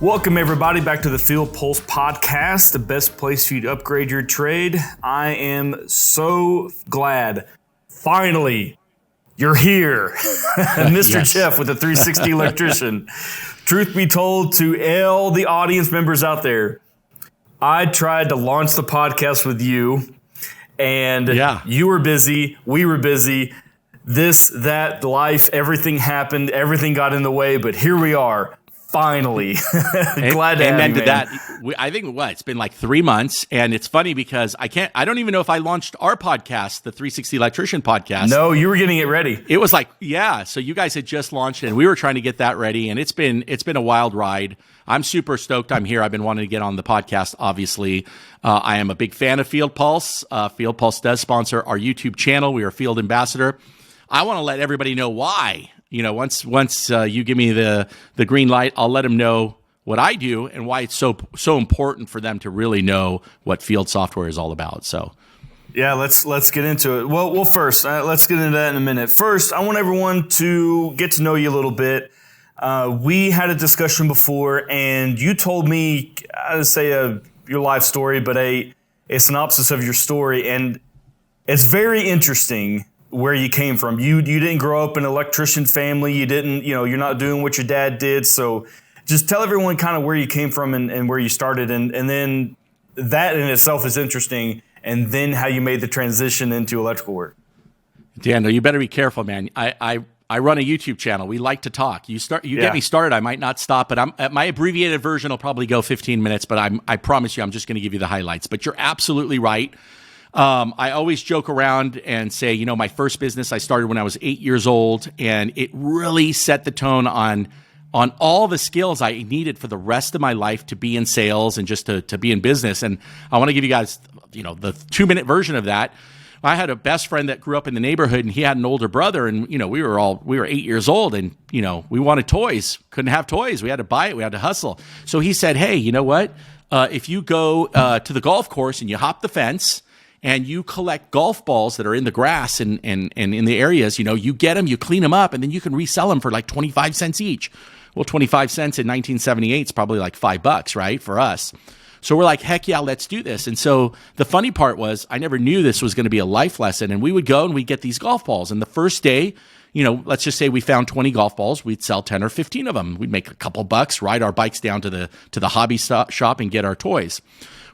Welcome, everybody, back to the FieldPulse podcast, the best place for you to upgrade your trade. I am so glad, finally, you're here, Mr. Yes. Jeff with the 360 Electrician. Truth be told, to all the audience members out there, I tried to launch the podcast with you, and you were busy, we were busy, this, that, life, everything happened, everything got in the way, but here we are. Finally. Glad to have you, man. I think it's been like 3 months, and it's funny because I don't even know if I launched our podcast, the 360 Electrician podcast. No, you were getting it ready. It was like, so you guys had just launched it, and we were trying to get that ready, and it's been a wild ride. I'm super stoked I'm here. I've been wanting to get on the podcast, obviously. I am a big fan of FieldPulse. FieldPulse does sponsor our YouTube channel. We are Field Ambassador. I want to let everybody know why. You know, once you give me the green light, I'll let them know what I do and why it's so important for them to really know what field software is all about. So, yeah, let's get into it. Well, first, let's get into that in a minute. First, I want everyone to get to know you a little bit. We had a discussion before, and you told me, I would say your life story, but a synopsis of your story, and it's very interesting. Where you came from. You didn't grow up in an electrician family. You didn't, you're not doing what your dad did. So just tell everyone kind of where you came from and where you started. And then that in itself is interesting. And then how you made the transition into electrical work. Daniel, you better be careful, man. I run a YouTube channel. We like to talk. Get me started. I might not stop, but my abbreviated version will probably go 15 minutes, but I promise you, I'm just going to give you the highlights. But you're absolutely right. I always joke around and say, my first business I started when I was 8 years old, and it really set the tone on all the skills I needed for the rest of my life to be in sales and just to be in business. And I want to give you guys, the 2-minute version of that. I had a best friend that grew up in the neighborhood, and he had an older brother, and we were 8 years old, and we wanted toys, couldn't have toys, we had to buy it, we had to hustle. So he said, hey, you know what? If you go to the golf course and you hop the fence, and you collect golf balls that are in the grass and in the areas, you get them, you clean them up, and then you can resell them for like 25 cents each. Well, 25 cents in 1978 is probably like $5, right, for us. So we're like, heck yeah, let's do this. And so the funny part was I never knew this was going to be a life lesson. And we would go and we'd get these golf balls. And the first day, let's just say we found 20 golf balls. We'd sell 10 or 15 of them. We'd make a couple bucks, ride our bikes down to the hobby shop and get our toys.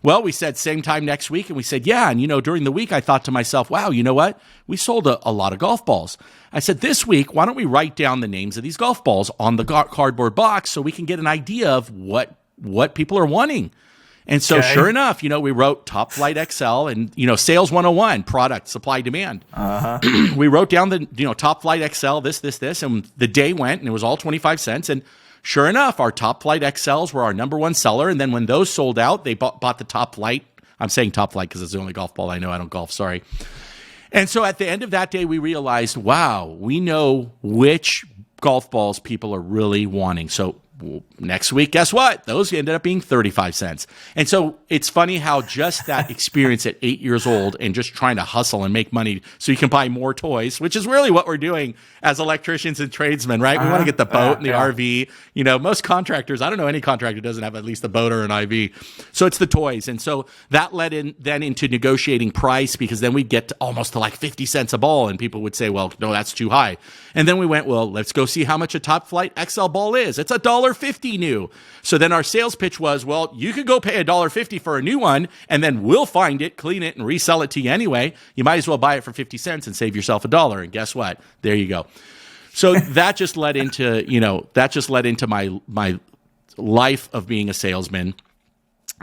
Well, we said same time next week, and we said, yeah. And, during the week, I thought to myself, wow, you know what? We sold a lot of golf balls. I said, this week, why don't we write down the names of these golf balls on the cardboard box so we can get an idea of what people are wanting? And so sure enough, we wrote Top Flight XL and, Sales 101, product, supply, demand. Uh-huh. We wrote down the, Top Flight XL, this, and the day went, and it was all 25 cents. And sure enough, our Top Flight XLs were our number one seller. And then when those sold out, they bought the Top Flight. I'm saying Top Flight because it's the only golf ball I know. I don't golf, sorry. And so at the end of that day, we realized, wow, we know which golf balls people are really wanting. So next week, guess what? Those ended up being 35 cents. And so it's funny how just that experience at 8 years old and just trying to hustle and make money so you can buy more toys, which is really what we're doing as electricians and tradesmen, right? We want to get the boat and the RV. Most contractors, I don't know any contractor doesn't have at least a boat or an IV. So it's the toys. And so that led then into negotiating price, because then we'd get almost to like 50 cents a ball, and people would say, well, no, that's too high. And then we went, well, let's go see how much a Top Flight XL ball is. It's $1.50 new. So then our sales pitch was, well, you could go pay $1.50 for a new one, and then we'll find it, clean it, and resell it to you anyway. You might as well buy it for 50 cents and save yourself $1. And guess what? There you go. So that just led into, my life of being a salesman.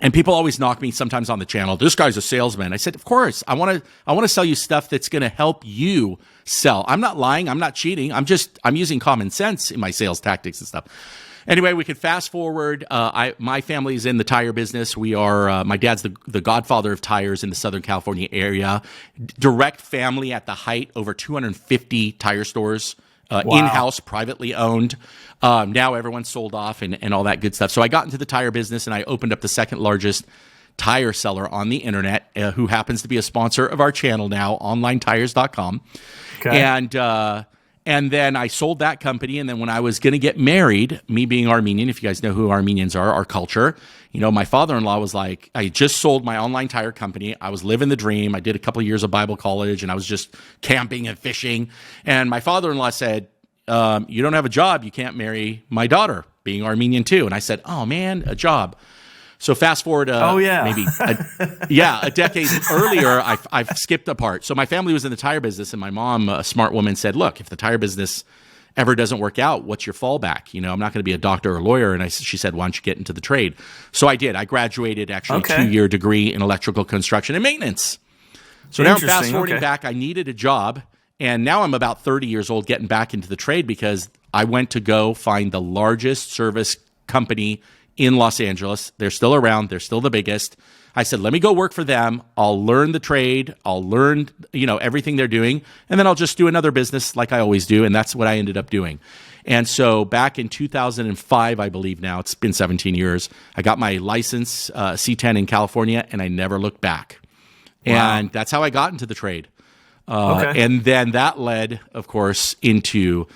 And people always knock me sometimes on the channel, this guy's a salesman. I said, of course, I want to sell you stuff that's going to help you sell. I'm not lying. I'm not cheating. I'm using common sense in my sales tactics and stuff. Anyway, we could fast forward. My family is in the tire business. We are, my dad's the godfather of tires in the Southern California area. Direct family at the height, over 250 tire stores. Wow. In-house, privately owned. Now everyone's sold off and all that good stuff. So I got into the tire business, and I opened up the second largest tire seller on the internet, who happens to be a sponsor of our channel now, onlinetires.com. Okay. And And then I sold that company. And then when I was going to get married, me being Armenian, if you guys know who Armenians are, our culture, my father-in-law was like, I just sold my online tire company. I was living the dream. I did a couple of years of Bible college and I was just camping and fishing. And my father-in-law said, you don't have a job. You can't marry my daughter, being Armenian too. And I said, oh man, a job. So fast forward, maybe a decade earlier, I've skipped a part. So my family was in the tire business, and my mom, a smart woman, said, look, if the tire business ever doesn't work out, what's your fallback? I'm not going to be a doctor or a lawyer. And she said, why don't you get into the trade? So I did. I graduated actually a 2-year degree in electrical construction and maintenance. So now fast forwarding back, I needed a job. And now I'm about 30 years old getting back into the trade because I went to go find the largest service company in Los Angeles. They're still around. They're still the biggest. I said, let me go work for them. I'll learn the trade. I'll learn, everything they're doing. And then I'll just do another business like I always do. And that's what I ended up doing. And so back in 2005, I believe now, it's been 17 years, I got my license, C10 in California, and I never looked back. Wow. And that's how I got into the trade. And then that led, of course, into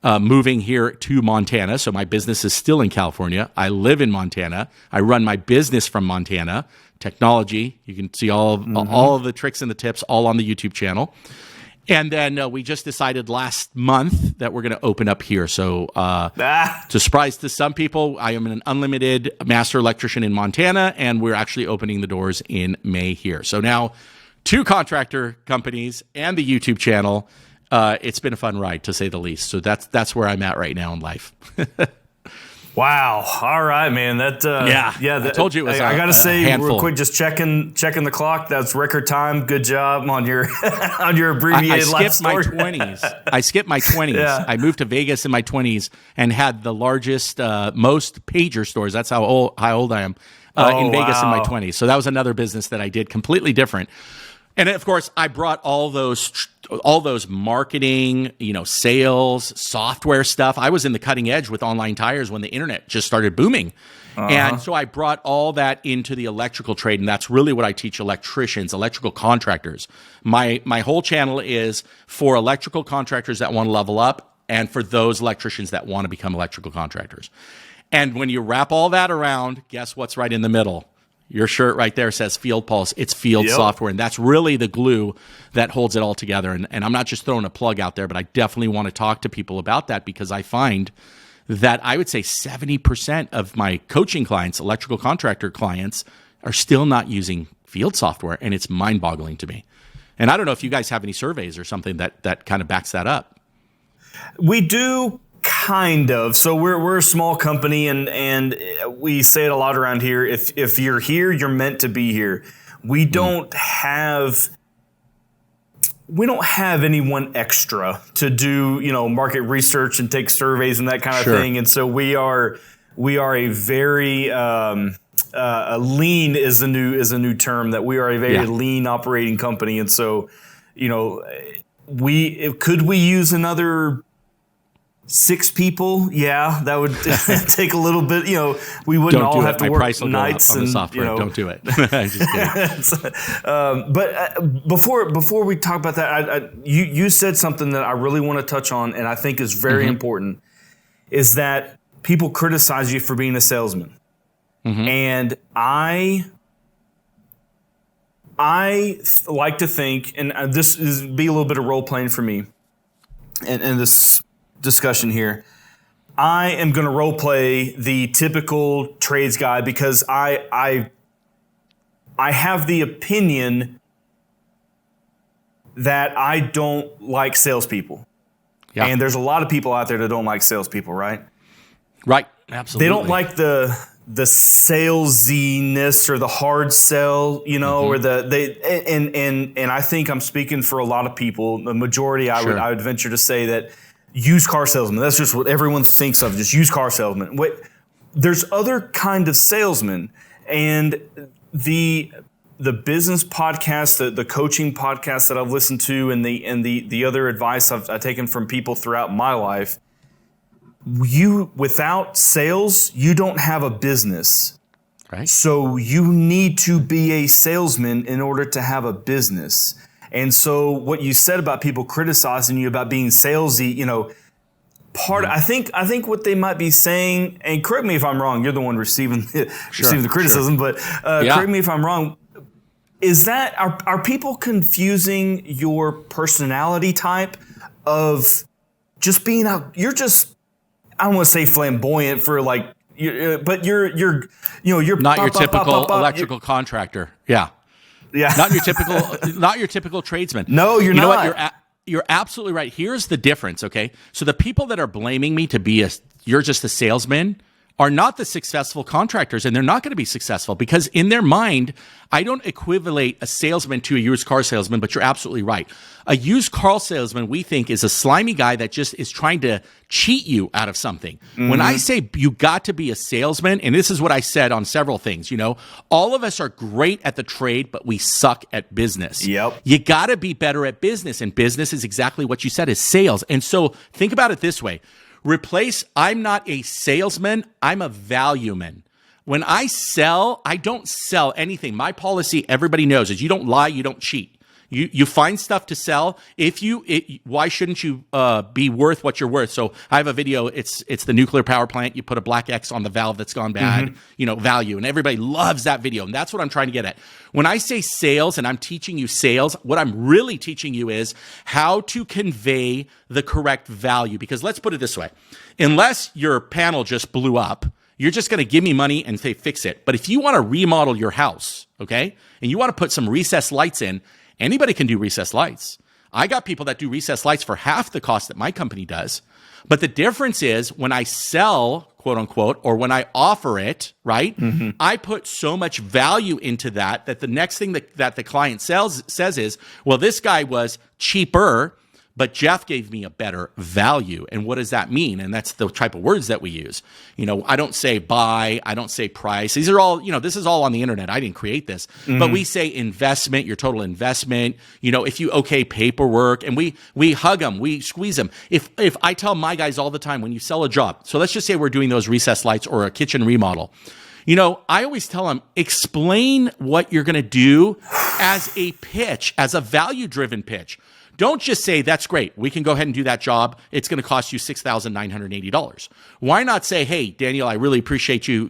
moving here to Montana. So my business is still in California. I live in Montana. I run my business from Montana. Technology. You can see all of the tricks and the tips all on the YouTube channel. And then we just decided last month that we're going to open up here. So to surprise to some people, I am an unlimited master electrician in Montana, and we're actually opening the doors in May here. So now 2 contractor companies and the YouTube channel. It's been a fun ride, to say the least. So that's where I'm at right now in life. Wow! All right, man. I told you it was. I got to say, handful. real quick, just checking the clock. That's record time. Good job on your on your abbreviated life story. I skipped my 20s. Yeah. I moved to Vegas in my 20s and had the largest, most pager stores. That's how old I am in Vegas in my 20s. So that was another business that I did completely different. And of course, I brought all those marketing, sales, software stuff. I was in the cutting edge with online tires when the internet just started booming. And so I brought all that into the electrical trade, and that's really what I teach electricians, electrical contractors. My whole channel is for electrical contractors that want to level up and for those electricians that want to become electrical contractors. And when you wrap all that around, guess what's right in the middle? Your shirt right there says FieldPulse. It's field software, and that's really the glue that holds it all together. And I'm not just throwing a plug out there, but I definitely want to talk to people about that because I find that I would say 70% of my coaching clients, electrical contractor clients, are still not using field software, and it's mind-boggling to me. And I don't know if you guys have any surveys or something that kind of backs that up. We do. Kind of. So we're a small company, and we say it a lot around here. If you're here, you're meant to be here. We don't have anyone extra to do market research and take surveys and that kind of thing. And so we are a very lean is a new term, that we are a very lean operating company. And so could we use another 6 people? Yeah, that would take a little bit. We wouldn't all have to work nights on the software. Don't do it. I'm just kidding. But before we talk about that, you said something that I really want to touch on, and I think is very important. Is that people criticize you for being a salesman, and I like to think, and this is be a little bit of role playing for me, and this discussion here. I am going to role play the typical trades guy because I have the opinion that I don't like salespeople. Yeah. And there's a lot of people out there that don't like salespeople, right? Right. Absolutely. They don't like the salesiness or the hard sell, or and I think I'm speaking for a lot of people. The majority, I would venture to say that used car salesman. That's just what everyone thinks of, just used car salesman. There's other kind of salesmen, and the business podcast, the coaching podcast that I've listened to, and the other advice I've taken from people throughout my life. Without sales, you don't have a business. Right. So you need to be a salesman in order to have a business. And so what you said about people criticizing you about being salesy, I think what they might be saying, and correct me if I'm wrong, you're the one receiving the criticism, but correct me if I'm wrong. Is that are people confusing your personality type of just being out? You're just, I don't want to say flamboyant for like, but you're not your typical electrical contractor. Yeah. Not your typical tradesman. No, you're not. You know what? You're absolutely right. Here's the difference, okay? So the people that are blaming me to be you're just a salesman are not the successful contractors, and they're not going to be successful because in their mind, I don't equivalent a salesman to a used car salesman, but you're absolutely right. A used car salesman, we think, is a slimy guy that just is trying to cheat you out of something. Mm-hmm. When I say you got to be a salesman, and this is what I said on several things, all of us are great at the trade, but we suck at business. Yep. You got to be better at business, and business is exactly what you said, is sales. And so think about it this way. I'm not a salesman, I'm a valueman. When I sell, I don't sell anything. My policy, everybody knows, is you don't lie, you don't cheat. You find stuff to sell. Why shouldn't you be worth what you're worth? So I have a video. It's the nuclear power plant. You put a black X on the valve that's gone bad. Value, and everybody loves that video. And that's what I'm trying to get at. When I say sales, and I'm teaching you sales, what I'm really teaching you is how to convey the correct value. Because let's put it this way: unless your panel just blew up, you're just going to give me money and say fix it. But if you want to remodel your house, okay, and you want to put some recessed lights in. Anybody can do recessed lights. I got people that do recessed lights for half the cost that my company does. But the difference is when I sell, quote unquote, or when I offer it, right? Mm-hmm. I put so much value into that the next thing that the client says is, well, this guy was cheaper, but Jeff gave me a better value. And what does that mean? And that's the type of words that we use. I don't say buy, I don't say price. These are all, this is all on the internet. I didn't create this. Mm-hmm. But we say investment, your total investment, if you okay paperwork, and we hug them, we squeeze them. If I tell my guys all the time, when you sell a job, so let's just say we're doing those recessed lights or a kitchen remodel, I always tell them, explain what you're going to do as a pitch, as a value-driven pitch. Don't just say, that's great, we can go ahead and do that job. It's going to cost you $6,980. Why not say, hey, Daniel, I really appreciate you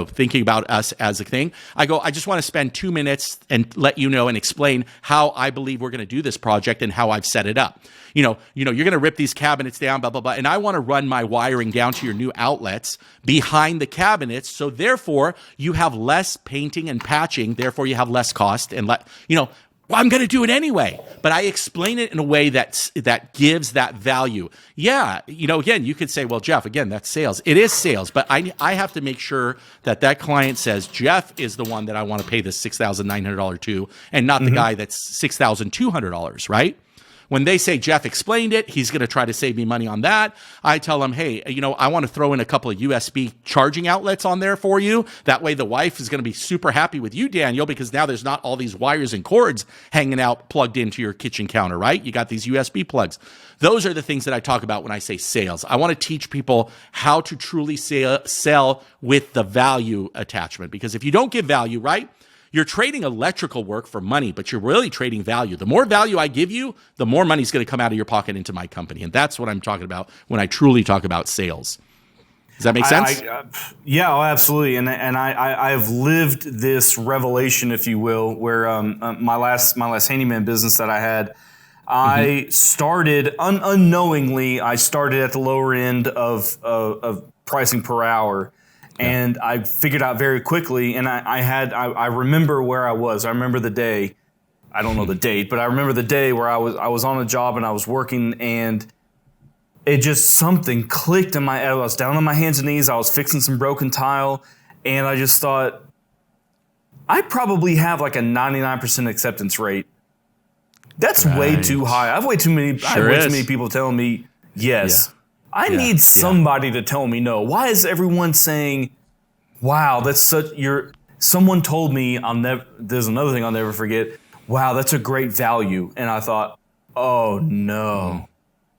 thinking about us as a thing. I just want to spend 2 minutes and let you know and explain how I believe we're going to do this project and how I've set it up. You're going to rip these cabinets down, blah, blah, blah. And I want to run my wiring down to your new outlets behind the cabinets. So therefore, you have less painting and patching. Therefore, you have less cost and well, I'm going to do it anyway, but I explain it in a way that gives that value. Yeah, again, you could say, well, Jeff, again, that's sales. It is sales, but I have to make sure that client says, Jeff is the one that I want to pay this $6,900 to, and not the guy that's $6,200, right? When they say Jeff explained it, he's going to try to save me money on that. I tell him, hey, I want to throw in a couple of USB charging outlets on there for you. That way the wife is going to be super happy with you, Daniel, because now there's not all these wires and cords hanging out plugged into your kitchen counter, right? You got these USB plugs. Those are the things that I talk about when I say sales. I want to teach people how to truly sell with the value attachment, because if you don't give value, right? You're trading electrical work for money, but you're really trading value. The more value I give you, the more money is going to come out of your pocket into my company. And that's what I'm talking about when I truly talk about sales. Does that make sense? Yeah, absolutely. And I've lived this revelation, if you will, where my last handyman business that I had, I started unknowingly. I started at the lower end of pricing per hour. And I figured out very quickly, and I remember where I was. I remember the day. I don't know the date, but I remember the day where I was on a job and I was working, and it just something clicked in my head. I was down on my hands and knees. I was fixing some broken tile, and I just thought, I probably have like a 99% acceptance rate. That's way too high. I have way too many people telling me yes. Yeah. I need somebody to tell me no. Why is everyone saying, wow, that's such someone told me there's another thing I'll never forget. Wow, that's a great value. And I thought, oh no.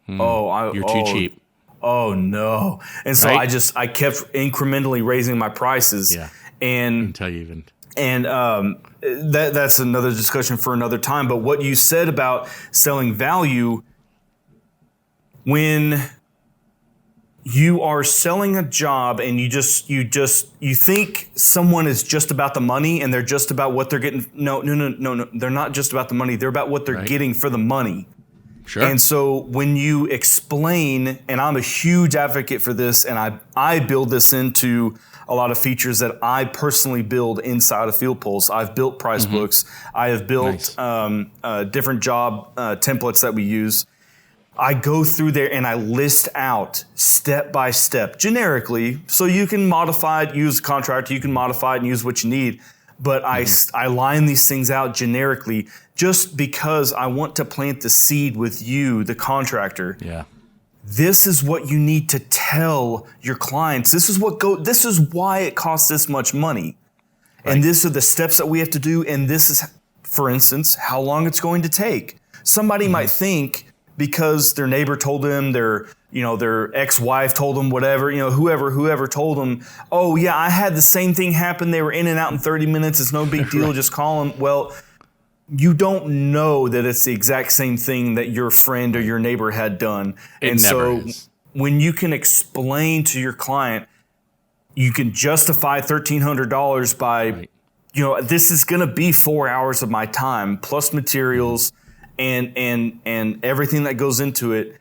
You're too cheap. Oh no. And so right? I kept incrementally raising my prices. Yeah. And until you even And that's another discussion for another time. But what you said about selling value, when you are selling a job and you think someone is just about the money and they're just about what they're getting. No. They're not just about the money. They're about what they're getting for the money. Sure. And so when you explain, and I'm a huge advocate for this, and I build this into a lot of features that I personally build inside of FieldPulse. I've built price books. I have built different job templates that we use. I go through there and I list out step by step, generically, so you can modify it, use the contractor, you can modify it and use what you need. But I line these things out generically just because I want to plant the seed with you, the contractor. Yeah. This is what you need to tell your clients. This is why it costs this much money. Right. And these are the steps that we have to do. And this is, for instance, how long it's going to take. Somebody might think because their neighbor told them, their ex-wife told them, whatever, whoever told them, oh yeah, I had the same thing happen. They were in and out in 30 minutes. It's no big deal. Just call them. Well, you don't know that it's the exact same thing that your friend or your neighbor had done. When you can explain to your client, you can justify $1,300 by, this is going to be 4 hours of my time plus materials and everything that goes into it.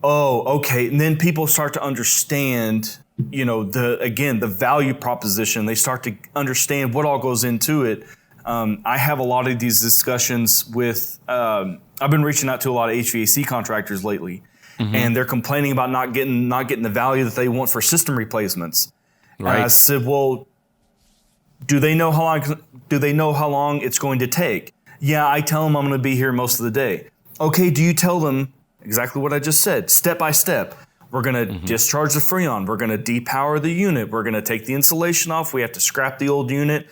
Oh, okay. And then people start to understand, the value proposition. They start to understand what all goes into it. I have a lot of these discussions with, I've been reaching out to a lot of HVAC contractors lately, and they're complaining about not getting the value that they want for system replacements. Right. And I said, well, do they know how long it's going to take? Yeah, I tell them I'm going to be here most of the day. Okay, do you tell them exactly what I just said, step by step? We're going to discharge the Freon. We're going to depower the unit. We're going to take the insulation off. We have to scrap the old unit.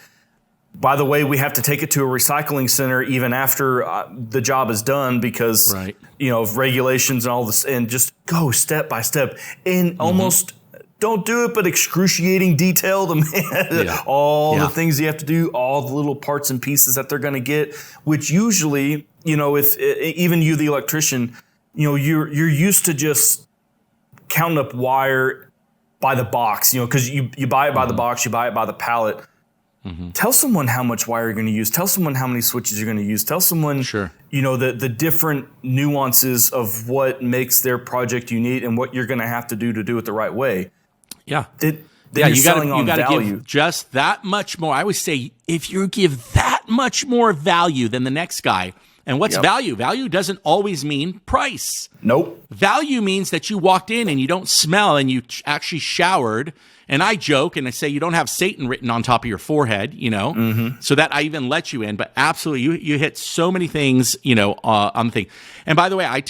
By the way, we have to take it to a recycling center even after the job is done because, of regulations and all this, and just go step by step and almost don't do it, but excruciating detail to the things you have to do, all the little parts and pieces that they're going to get, which usually, if even you, the electrician, you're used to just counting up wire by the box, because you buy it by the box, you buy it by the pallet. Tell someone how much wire you're going to use. Tell someone how many switches you're going to use. Tell someone, the different nuances of what makes their project unique and what you're going to have to do it the right way. Yeah. You got to give just that much more. I always say, if you give that much more value than the next guy, and what's value? Value doesn't always mean price. Nope. Value means that you walked in and you don't smell and you actually showered. And I joke and I say you don't have Satan written on top of your forehead, so that I even let you in. But absolutely, you hit so many things, on the thing. And by the way,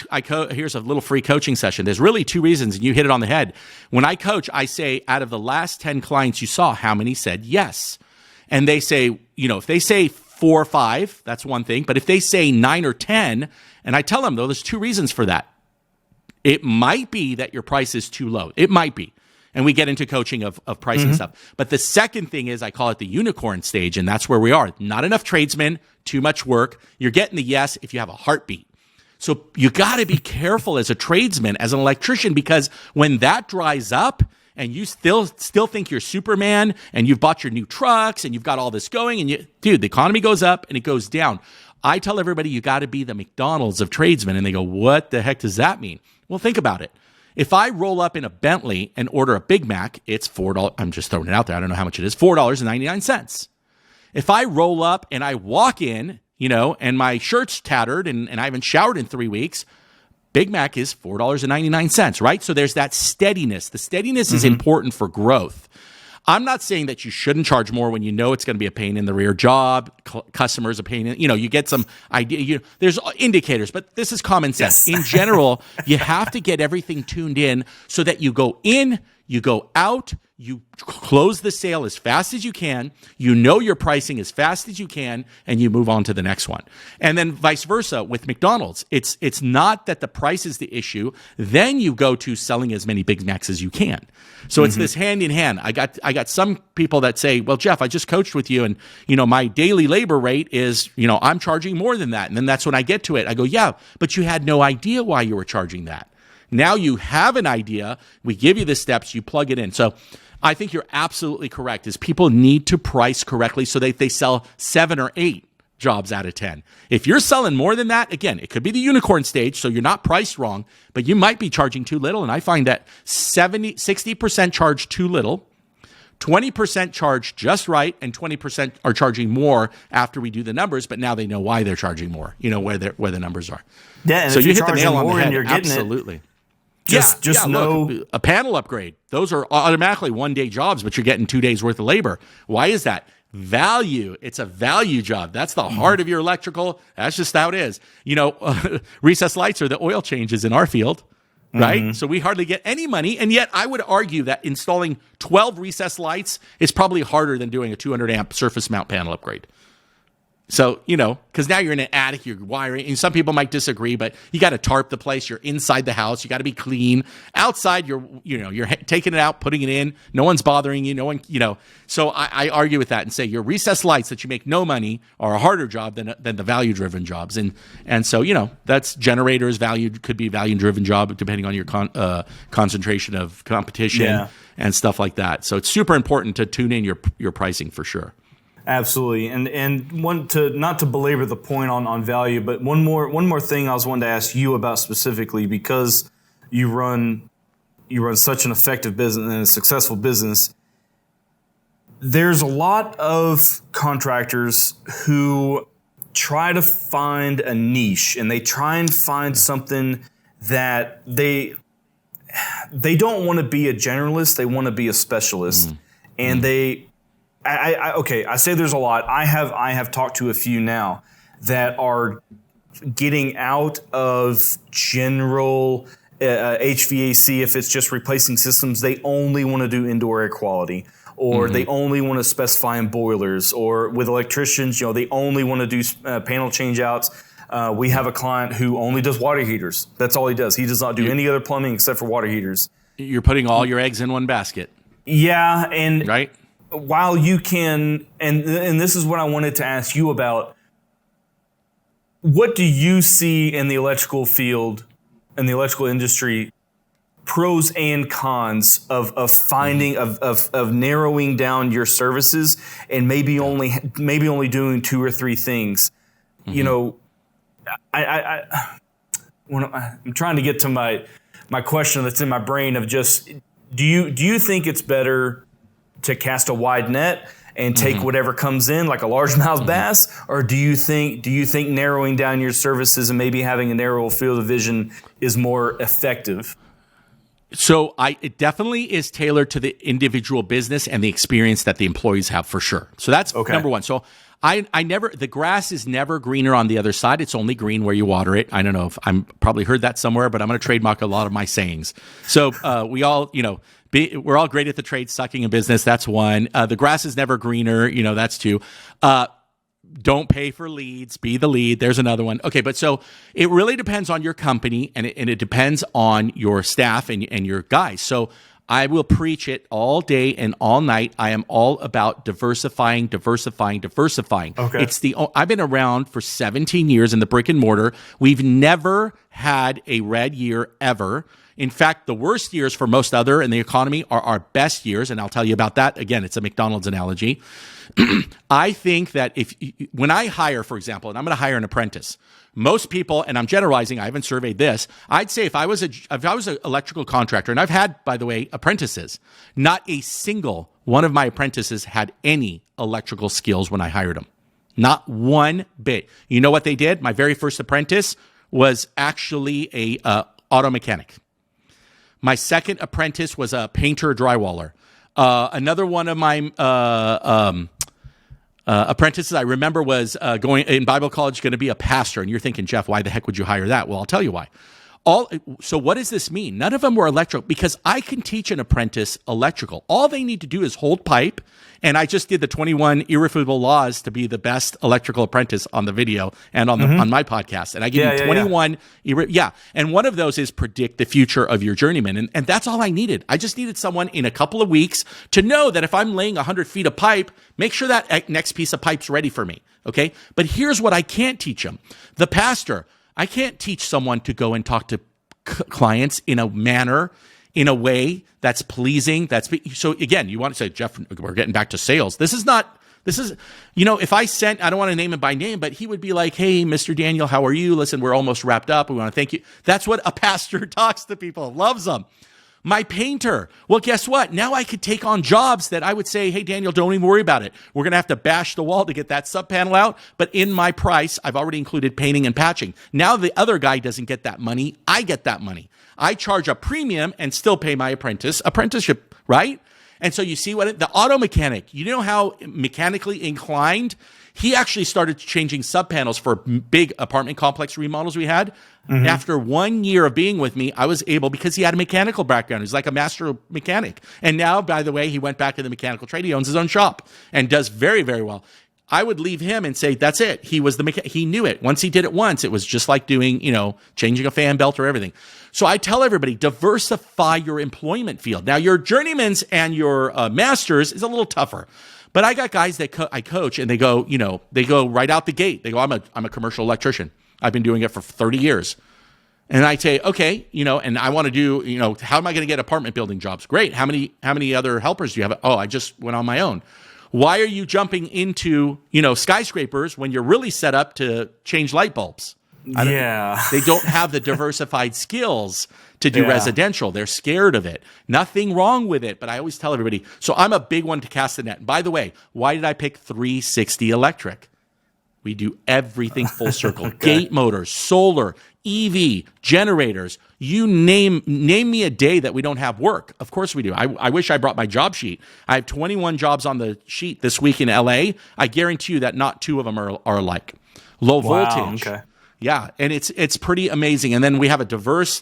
here's a little free coaching session. There's really two reasons, and you hit it on the head. When I coach, I say, out of the last 10 clients you saw, how many said yes? And they say, if they say 4 or 5, that's one thing. But if they say 9 or 10, and I tell them, though, there's two reasons for that. It might be that your price is too low. It might be. And we get into coaching of pricing stuff. But the second thing is I call it the unicorn stage, and that's where we are. Not enough tradesmen, too much work. You're getting the yes if you have a heartbeat. So you got to be careful as a tradesman, as an electrician, because when that dries up and you still think you're Superman and you've bought your new trucks and you've got all this going, and the economy goes up and it goes down. I tell everybody you got to be the McDonald's of tradesmen, and they go, what the heck does that mean? Well, think about it. If I roll up in a Bentley and order a Big Mac, it's $4. I'm just throwing it out there. I don't know how much it is. $4.99. If I roll up and I walk in, and my shirt's tattered and I haven't showered in 3 weeks, Big Mac is $4.99, right? So there's that steadiness. The steadiness is important for growth. I'm not saying that you shouldn't charge more when you know it's going to be a pain in the rear job, customers a pain in, you get some idea, there's indicators, but this is common sense. Yes. In general, you have to get everything tuned in so that you go in, you go out, you close the sale as fast as you can, you know your pricing as fast as you can, and you move on to the next one. And then vice versa with McDonald's. It's not that the price is the issue. Then you go to selling as many Big Macs as you can. So it's this hand in hand. I got some people that say, well, Jeff, I just coached with you, and my daily labor rate is, I'm charging more than that. And then that's when I get to it. I go, yeah, but you had no idea why you were charging that. Now you have an idea. We give you the steps. You plug it in. So I think you're absolutely correct, is people need to price correctly so that they sell 7 or 8 jobs out of 10. If you're selling more than that, again, it could be the unicorn stage, so you're not priced wrong, but you might be charging too little. And I find that 60% charge too little, 20% charge just right, and 20% are charging more after we do the numbers, but now they know why they're charging more, where the numbers are. Yeah, and so if you you're hit the nail on the head. you're getting absolutely. Just know look, a panel upgrade. Those are automatically 1-day jobs, but you're getting 2 days worth of labor. Why is that? Value. It's a value job. That's the heart of your electrical. That's just how it is. Recessed lights are the oil changes in our field, right? So we hardly get any money. And yet I would argue that installing 12 recessed lights is probably harder than doing a 200 amp surface mount panel upgrade. So, because now you're in an attic, you're wiring, and some people might disagree, but you got to tarp the place. You're inside the house. You got to be clean. Outside, you're taking it out, putting it in. No one's bothering you. No one, So I argue with that and say your recessed lights that you make no money are a harder job than the value-driven jobs. And so, that's generators, could be value-driven job depending on your concentration of competition and stuff like that. So it's super important to tune in your pricing for sure. Absolutely, and not to belabor the point on value, but one more thing I was wanting to ask you about specifically, because you run such an effective business and a successful business. There's a lot of contractors who try to find a niche, and they try and find something that they don't want to be a generalist. They want to be a specialist, and they. I say there's a lot. I have talked to a few now that are getting out of general HVAC. If it's just replacing systems, they only want to do indoor air quality, or they only want to specify in boilers, or with electricians, they only want to do panel change outs. We have a client who only does water heaters. That's all he does. He does not do any other plumbing except for water heaters. You're putting all your eggs in one basket. Yeah, and right. While you can, and this is what I wanted to ask you about, what do you see in the electrical field, in the electrical industry, pros and cons of finding, of narrowing down your services and maybe only doing 2 or 3 things? I'm trying to get to my question that's in my brain of just, do you think it's better to cast a wide net and take whatever comes in, like a largemouth bass, or do you think narrowing down your services and maybe having a narrow field of vision is more effective? So it definitely is tailored to the individual business and the experience that the employees have, for sure. So that's number one. So the grass is never greener on the other side. It's only green where you water it. I don't know if I'm probably heard that somewhere, but I'm going to trademark a lot of my sayings. So we all, we're all great at the trade, sucking in business. That's one. The grass is never greener. That's 2. Don't pay for leads. Be the lead. There's another one. Okay, but so it really depends on your company, and it depends on your staff and your guys. So I will preach it all day and all night. I am all about diversifying. Okay. I've been around for 17 years in the brick and mortar. We've never had a red year ever. In fact, the worst years for most other in the economy are our best years, and I'll tell you about that. Again, it's a McDonald's analogy. I think that when I hire, for example, and I'm going to hire an apprentice, most people, and I'm generalizing, I haven't surveyed this, I'd say if I was an electrical contractor, and I've had, by the way, apprentices, not a single one of my apprentices had any electrical skills when I hired them. Not one bit. You know what they did? My very first apprentice was actually a auto mechanic. My second apprentice was a painter, drywaller. Another one of my apprentices I remember was going in Bible college, going to be a pastor. And you're thinking, Jeff, why the heck would you hire that? Well, I'll tell you why. So what does this mean? None of them were electrical, because I can teach an apprentice electrical. All they need to do is hold pipe. And I just did the 21 irrefutable laws to be the best electrical apprentice on the video and on on my podcast. And I give you 21. And one of those is predict the future of your journeyman. And that's all I needed. I just needed someone in a couple of weeks to know that if I'm laying 100 feet of pipe, make sure that next piece of pipe's ready for me. Okay. But here's what I can't teach them. The pastor, I can't teach someone to go and talk to clients in a manner, in a way that's pleasing. So again, you want to say, Jeff, we're getting back to sales. This is, if I sent, I don't want to name him by name, but he would be like, hey, Mr. Daniel, how are you? Listen, we're almost wrapped up. We want to thank you. That's what a pastor talks to people, loves them. My painter. Well, guess what? Now I could take on jobs that I would say, hey, Daniel, don't even worry about it. We're going to have to bash the wall to get that sub panel out. But in my price, I've already included painting and patching. Now the other guy doesn't get that money. I get that money. I charge a premium and still pay my apprenticeship, right? And so you see the auto mechanic, you know how mechanically inclined? He actually started changing sub panels for big apartment complex remodels we had. Mm-hmm. After 1 year of being with me, I was able, because he had a mechanical background. He's like a master mechanic. And now, by the way, he went back to the mechanical trade. He owns his own shop and does very, very well. I would leave him and say, that's it. He was he knew it. Once he did it once, it was just like doing, changing a fan belt or everything. So I tell everybody, diversify your employment field. Now, your journeyman's and your masters is a little tougher. But I got guys that I coach, and they go right out the gate. They go, I'm a commercial electrician. I've been doing it for 30 years. And I say, okay, and I want to do, how am I going to get apartment building jobs? Great. How many other helpers do you have? Oh, I just went on my own. Why are you jumping into, skyscrapers when you're really set up to change light bulbs? They don't have the diversified skills to do residential. They're scared of it. Nothing wrong with it, but I always tell everybody. So I'm a big one to cast the net. And by the way, why did I pick 360 electric? We do everything full circle. Gate motors, solar, EV, generators. You name me a day that we don't have work. Of course we do. I wish I brought my job sheet. I have 21 jobs on the sheet this week in LA. I guarantee you that not 2 of them are alike. Low voltage. Okay. Yeah, and it's pretty amazing. And then we have a diverse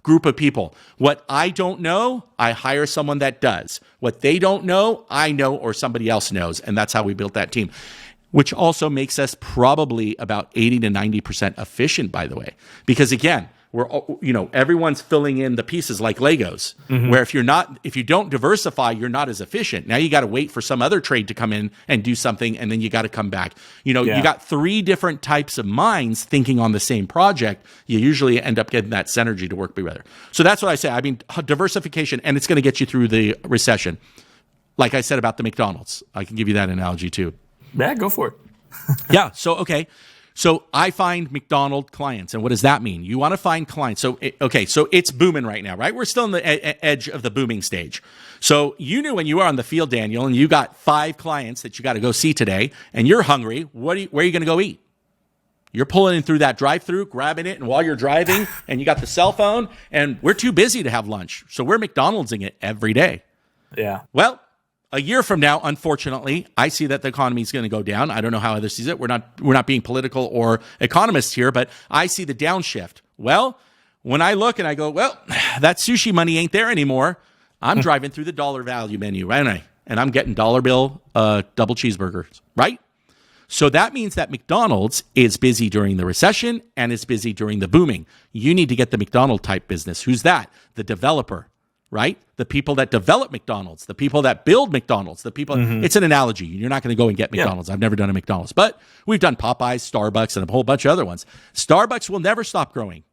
group of people. What I don't know, I hire someone that does. What they don't know, I know, or somebody else knows. And that's how we built that team, which also makes us probably about 80 to 90% efficient, by the way. Because again, everyone's filling in the pieces like Legos, where if you don't diversify, you're not as efficient. Now you got to wait for some other trade to come in and do something, and then you got to come back. You got 3 different types of minds thinking on the same project. You usually end up getting that synergy to work together. So that's what I say. I mean, diversification, and it's going to get you through the recession. Like I said about the McDonald's, I can give you that analogy too. Yeah, go for it. Yeah. So, okay. So I find McDonald's clients. And what does that mean? You want to find clients. So it's booming right now, right? We're still on the edge of the booming stage. So you knew when you were on the field, Daniel, and you got 5 clients that you got to go see today, and you're hungry, where are you going to go eat? You're pulling in through that drive-through, grabbing it, and while you're driving, and you got the cell phone, and we're too busy to have lunch. So we're McDonald'sing it every day. Yeah. Well, a year from now, unfortunately, I see that the economy is going to go down. I don't know how others see it. We're not being political or economists here, but I see the downshift. Well, when I look and I go, well, that sushi money ain't there anymore. I'm driving through the dollar value menu, right? And I'm getting dollar bill double cheeseburgers, right? So that means that McDonald's is busy during the recession and is busy during the booming. You need to get the McDonald type business. Who's that? The developer. Right? The people that develop McDonald's, the people that build McDonald's, the people, it's an analogy. You're not going to go and get McDonald's. Yeah. I've never done a McDonald's, but we've done Popeyes, Starbucks, and a whole bunch of other ones. Starbucks will never stop growing.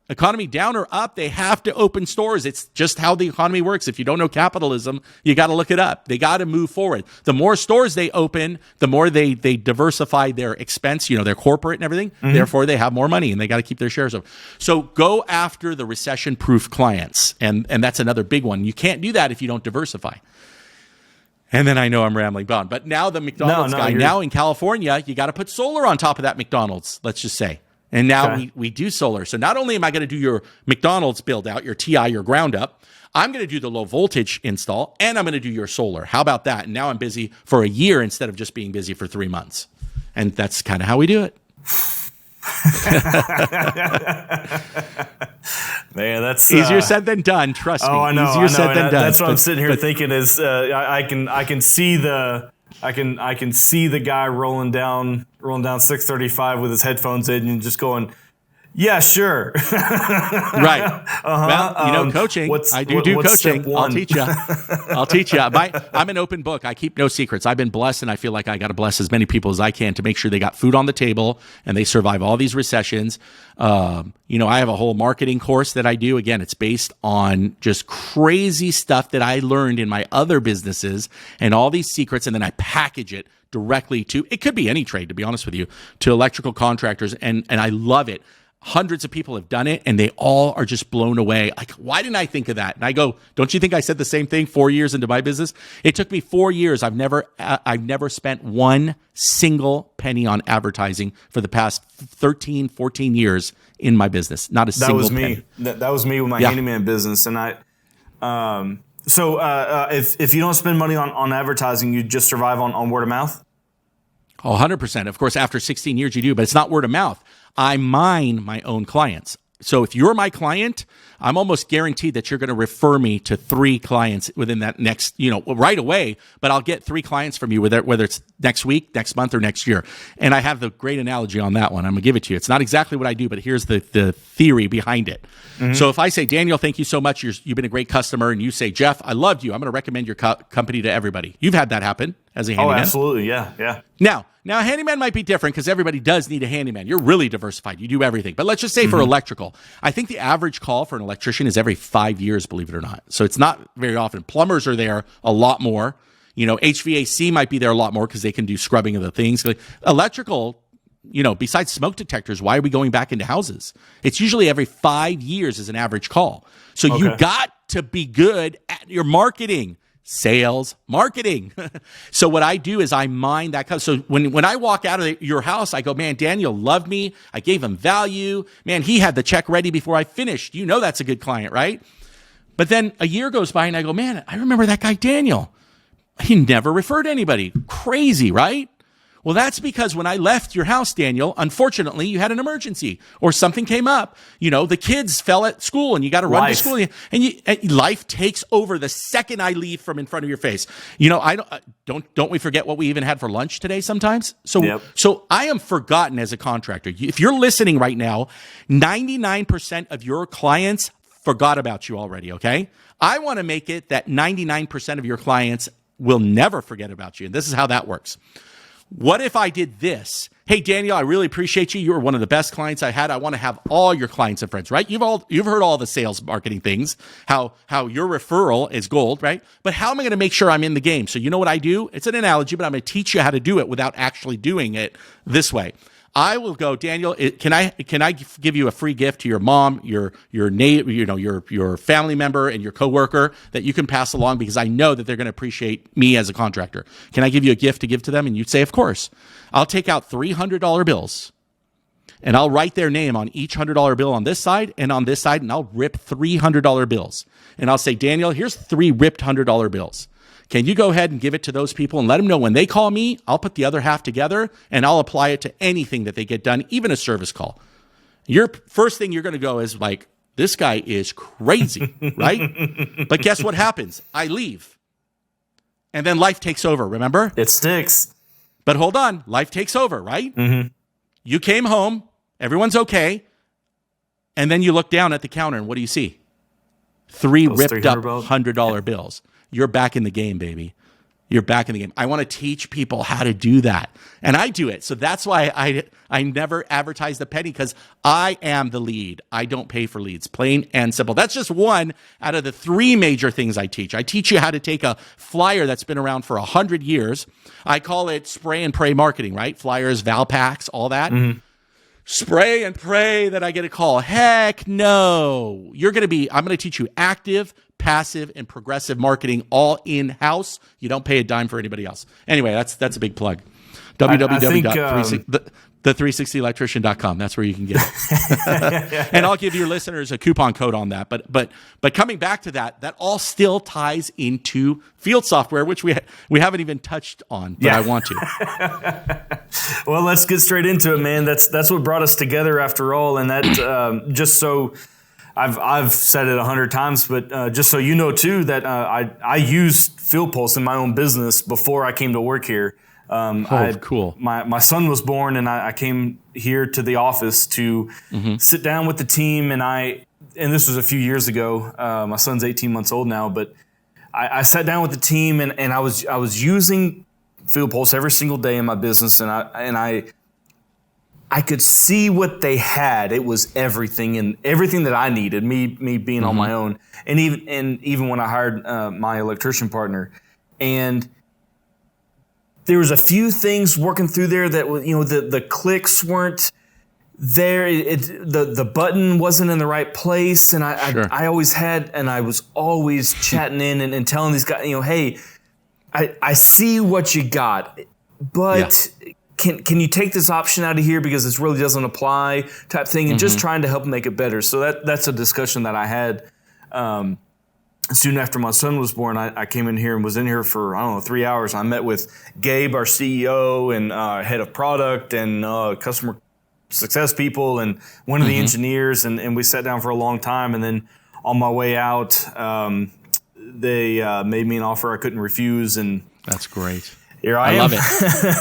Economy down or up, they have to open stores. It's just how the economy works. If you don't know capitalism, you got to look it up. They got to move forward. The more stores they open, the more they diversify their expense, their corporate and everything. Therefore, they have more money and they got to keep their shares up. So go after the recession-proof clients. And that's another big one. You can't do that if you don't diversify. And then I know I'm rambling on. But now the McDonald's guy, now in California, you got to put solar on top of that McDonald's, let's just say. And now we do solar. So not only am I going to do your McDonald's build out, your TI, your ground up, I'm going to do the low voltage install, and I'm going to do your solar. How about that? And now I'm busy for a year instead of just being busy for 3 months. And that's kind of how we do it. Man, that's easier said than done. Trust me. Oh, I know. Easier said than done. That's what I'm sitting here thinking is I can see the guy rolling down 635 with his headphones in and just going, yeah, sure. Right. Well, coaching. I do coaching. I'll teach you. I'm an open book. I keep no secrets. I've been blessed, and I feel like I got to bless as many people as I can to make sure they got food on the table and they survive all these recessions. I have a whole marketing course that I do. Again, it's based on just crazy stuff that I learned in my other businesses and all these secrets, and then I package it directly to, it could be any trade, to be honest with you, to electrical contractors, and I love it. Hundreds of people have done it, and they all are just blown away. Like, why didn't I think of that? And I go, don't you think I said the same thing 4 years into my business? It took me 4 years. I've never spent one single penny on advertising for the past 13, 14 years in my business. Not a single penny. That was me with my handyman business. And if you don't spend money on advertising, you just survive on word of mouth? Oh, 100%. Of course, after 16 years you do, but it's not word of mouth. I mine my own clients. So if you're my client, I'm almost guaranteed that you're going to refer me to 3 clients within that next, right away, but I'll get 3 clients from you, whether it's next week, next month, or next year. And I have the great analogy on that one. I'm going to give it to you. It's not exactly what I do, but here's the theory behind it. Mm-hmm. So if I say, Daniel, thank you so much. You've been a great customer. And you say, Jeff, I loved you. I'm going to recommend your company to everybody. You've had that happen as a handyman. Oh, absolutely. Yeah. Now, a handyman might be different because everybody does need a handyman. You're really diversified. You do everything. But let's just say for electrical, I think the average call for an electrician is every 5 years, believe it or not. So it's not very often. Plumbers are there a lot more. HVAC might be there a lot more because they can do scrubbing of the things. Electrical, besides smoke detectors, why are we going back into houses? It's usually every 5 years is an average call. So you got to be good at your marketing. Sales, marketing. So what I do is I mine that. So when I walk out of your house, I go, man, Daniel loved me. I gave him value. Man, he had the check ready before I finished. That's a good client, right? But then a year goes by and I go, man, I remember that guy, Daniel. He never referred anybody. Crazy, right? Well, that's because when I left your house, Daniel, unfortunately, you had an emergency or something came up. The kids fell at school and you got to run to school. And life takes over the second I leave from in front of your face. Don't we forget what we even had for lunch today sometimes? So I am forgotten as a contractor. If you're listening right now, 99% of your clients forgot about you already, okay? I want to make it that 99% of your clients will never forget about you. And this is how that works. What if I did this? Hey, Daniel, I really appreciate you. You were one of the best clients I had. I want to have all your clients and friends, right? You've heard all the sales marketing things, how your referral is gold, right? But how am I going to make sure I'm in the game? So you know what I do? It's an analogy, but I'm going to teach you how to do it without actually doing it this way. I will go, Daniel, can I give you a free gift to your mom, your family member and your coworker that you can pass along because I know that they're going to appreciate me as a contractor. Can I give you a gift to give to them? And you'd say, of course. I'll take out $300 bills and I'll write their name on each $100 bill on this side and on this side, and I'll rip $300 bills. And I'll say, Daniel, here's 3 ripped $100 bills. Can you go ahead and give it to those people and let them know when they call me, I'll put the other half together and I'll apply it to anything that they get done, even a service call. Your first thing you're going to go is like, this guy is crazy, right? But guess what happens? I leave. And then life takes over, remember? It sticks. But hold on, life takes over, right? Mm-hmm. You came home, everyone's okay, and then you look down at the counter and what do you see? 3 ripped up $100 bills. You're back in the game, baby. You're back in the game. I want to teach people how to do that. And I do it. So that's why I never advertise the penny, because I am the lead. I don't pay for leads, plain and simple. That's just one out of the 3 major things I teach. I teach you how to take a flyer that's been around for 100 years. I call it spray and pray marketing, right? Flyers, Val packs, all that. Mm-hmm. Spray and pray that I get a call. Heck no. I'm going to teach you active, passive, and progressive marketing all in-house. You don't pay a dime for anybody else. Anyway, that's a big plug. The360electrician.com. That's where you can get it. And I'll give your listeners a coupon code on that. But coming back to that all still ties into field software, which we haven't even touched on, but I want to. Well, let's get straight into it, man. That's what brought us together after all. And that just so I've said it 100 times, but just so you know too, that I used FieldPulse in my own business before I came to work here. Cool. My son was born, and I came here to the office to sit down with the team, and this was a few years ago. My son's 18 months old now, but I sat down with the team, and I was using FieldPulse every single day in my business, and I could see what they had. It was everything that I needed. Me being on my own, and even when I hired my electrician partner, and there was a few things working through there that, the clicks weren't there. The button wasn't in the right place, and I always had, and I was always chatting in and telling these guys, hey, I see what you got, but can you take this option out of here because this really doesn't apply, type thing, and just trying to help make it better. So that's a discussion that I had. Soon after my son was born, I came in here and was in here for, 3 hours. I met with Gabe, our CEO, and head of product, and customer success people, and one of the engineers, and we sat down for a long time. And then on my way out, they made me an offer I couldn't refuse. And that's great. Here I am. Love it.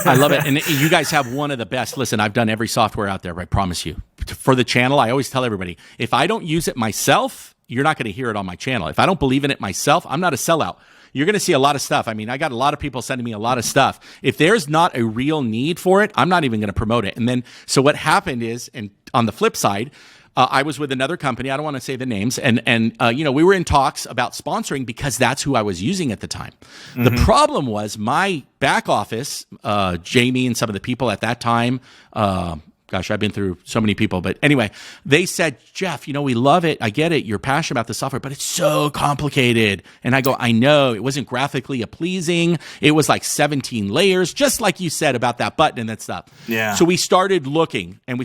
I love it. And you guys have one of the best. Listen, I've done every software out there, I promise you. For the channel, I always tell everybody, if I don't use it myself, you're not going to hear it on my channel. If I don't believe in it myself, I'm not a sellout. You're going to see a lot of stuff. I mean, I got a lot of people sending me a lot of stuff. If there's not a real need for it, I'm not even going to promote it. And then, so what happened is, and on the flip side, I was with another company. I don't want to say the names. And we were in talks about sponsoring because that's who I was using at the time. The problem was my back office, Jamie and some of the people at that time, gosh, I've been through so many people. But anyway, they said, Jeff, we love it. I get it. You're passionate about the software, but it's so complicated. And I go, I know. It wasn't graphically pleasing. It was like 17 layers, just like you said about that button and that stuff. Yeah. So we started looking. And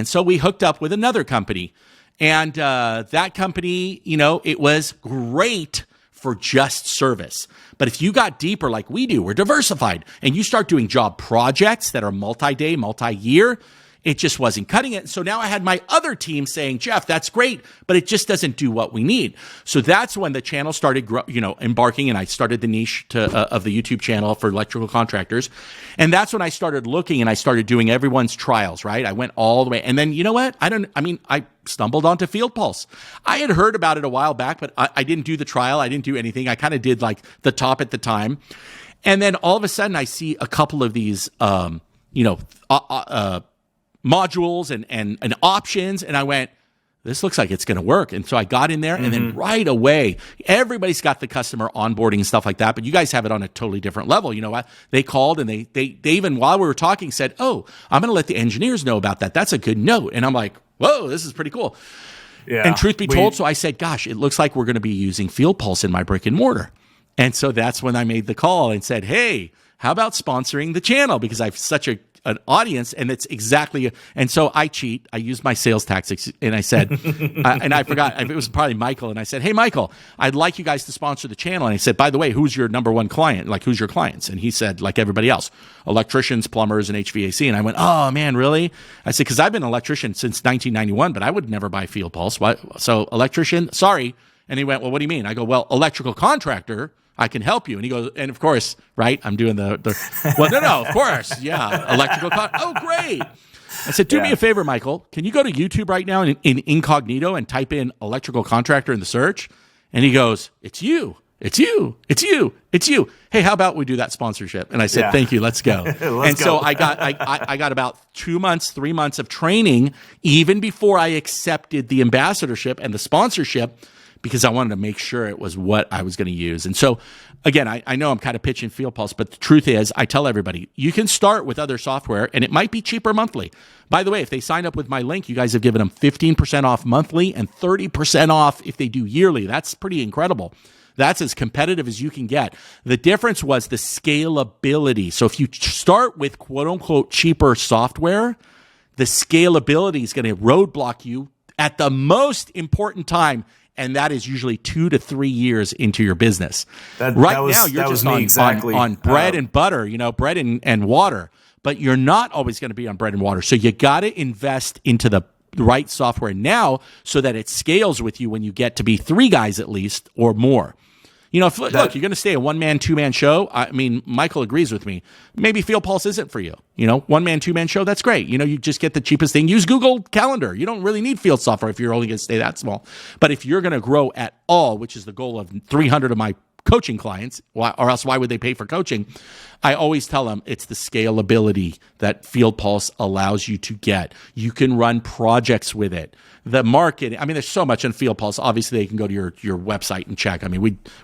so we hooked up with another company. And that company, it was great for just service. But if you got deeper like we do, we're diversified, and you start doing job projects that are multi-day, multi-year, it just wasn't cutting it. So now I had my other team saying, Jeff, that's great, but it just doesn't do what we need. So that's when the channel started, embarking, and I started the niche of the YouTube channel for electrical contractors. And that's when I started looking, and I started doing everyone's trials, right? I went all the way. And then, you know what? I stumbled onto FieldPulse. I had heard about it a while back, but I didn't do the trial. I didn't do anything. I kind of did like the top at the time. And then all of a sudden I see a couple of these, modules and options. And I went, this looks like it's going to work. And so I got in there, and then right away, everybody's got the customer onboarding and stuff like that, but you guys have it on a totally different level. You know what? They called, and they even, while we were talking, said, oh, I'm going to let the engineers know about that. That's a good note. And I'm like, whoa, this is pretty cool. Yeah. And truth be told, so I said, gosh, it looks like we're going to be using FieldPulse in my brick and mortar. And so that's when I made the call and said, hey, how about sponsoring the channel? Because I have such an audience, and it's exactly. And so I cheat. I use my sales tactics, and I said, and I forgot, it was probably Michael. And I said, hey, Michael, I'd like you guys to sponsor the channel. And he said, by the way, who's your number one client? Like, who's your clients? And he said, like everybody else, electricians, plumbers, and HVAC. And I went, oh man, really? I said, because I've been an electrician since 1991, but I would never buy FieldPulse. What? So electrician, sorry. And he went, well, what do you mean? I go, well, electrical contractor, I can help you. And he goes, and of course, right, I'm doing well, no, of course. Yeah, electrical. Oh, great. I said, do me a favor, Michael. Can you go to YouTube right now in incognito and type in electrical contractor in the search? And he goes, it's you. It's you. It's you. It's you. Hey, how about we do that sponsorship? And I said, thank you. Let's go. So I got about 2 months, 3 months of training even before I accepted the ambassadorship and the sponsorship, because I wanted to make sure it was what I was going to use. And so, again, I know I'm kind of pitching FieldPulse, but the truth is, I tell everybody, you can start with other software, and it might be cheaper monthly. By the way, if they sign up with my link, you guys have given them 15% off monthly and 30% off if they do yearly. That's pretty incredible. That's as competitive as you can get. The difference was the scalability. So if you start with quote unquote cheaper software, the scalability is going to roadblock you at the most important time. And that is usually 2 to 3 years into your business. Now, you're just on bread and butter, bread and water. But you're not always going to be on bread and water. So you got to invest into the right software now so that it scales with you when you get to be 3 guys at least or more. Look, you're going to stay a 1-man, 2-man show. I mean, Michael agrees with me. Maybe FieldPulse isn't for you. 1-man, 2-man show, that's great. You just get the cheapest thing. Use Google Calendar. You don't really need field software if you're only going to stay that small. But if you're going to grow at all, which is the goal of 300 of my coaching clients, or else why would they pay for coaching? I always tell them it's the scalability that FieldPulse allows you to get. You can run projects with it. The market, there's so much in FieldPulse. Obviously, they can go to your website and check.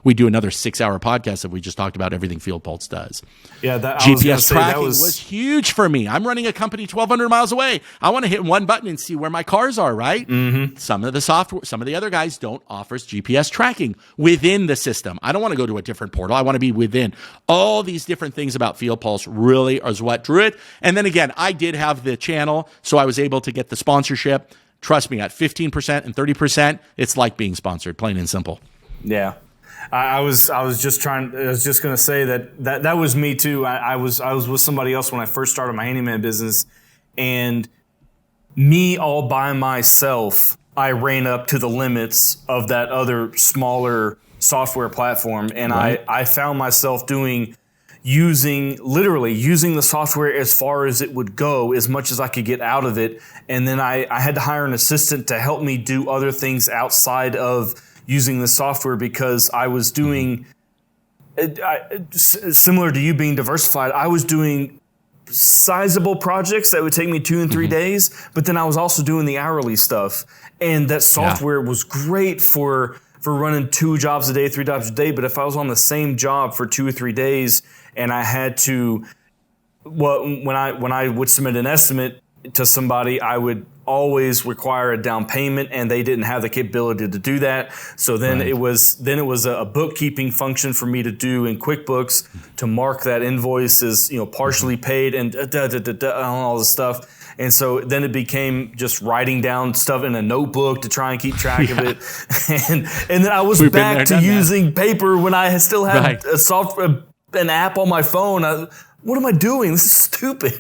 We do another 6-hour podcast if we just talked about everything FieldPulse does. Yeah, GPS tracking was huge for me. I'm running a company 1,200 miles away. I want to hit one button and see where my cars are, right? Mm-hmm. Some of the other guys don't offer GPS tracking within the system. I don't want to go to a different portal. I want to be within. All these different things about FieldPulse really is what drew it. And then again, I did have the channel, so I was able to get the sponsorship. Trust me, at 15% and 30%, it's like being sponsored, plain and simple. Yeah. I was just going to say that was me too. I was with somebody else when I first started my handyman business, and me all by myself, I ran up to the limits of that other smaller software platform, and right. I found myself using the software as far as it would go, as much as I could get out of it. And then I had to hire an assistant to help me do other things outside of using the software, because I was doing, similar to you being diversified, I was doing sizable projects that would take me 2 and 3 days, but then I was also doing the hourly stuff. And that software was great for running 2 jobs a day, 3 jobs a day. But if I was on the same job for 2 or 3 days and I had to, when I would submit an estimate to somebody, I would always require a down payment, and they didn't have the capability to do that. So then it was a bookkeeping function for me to do in QuickBooks to mark that invoice as partially paid and all this stuff. And so then it became just writing down stuff in a notebook to try and keep track of it. And then I was back to using paper when I still had an app on my phone. What am I doing? This is stupid.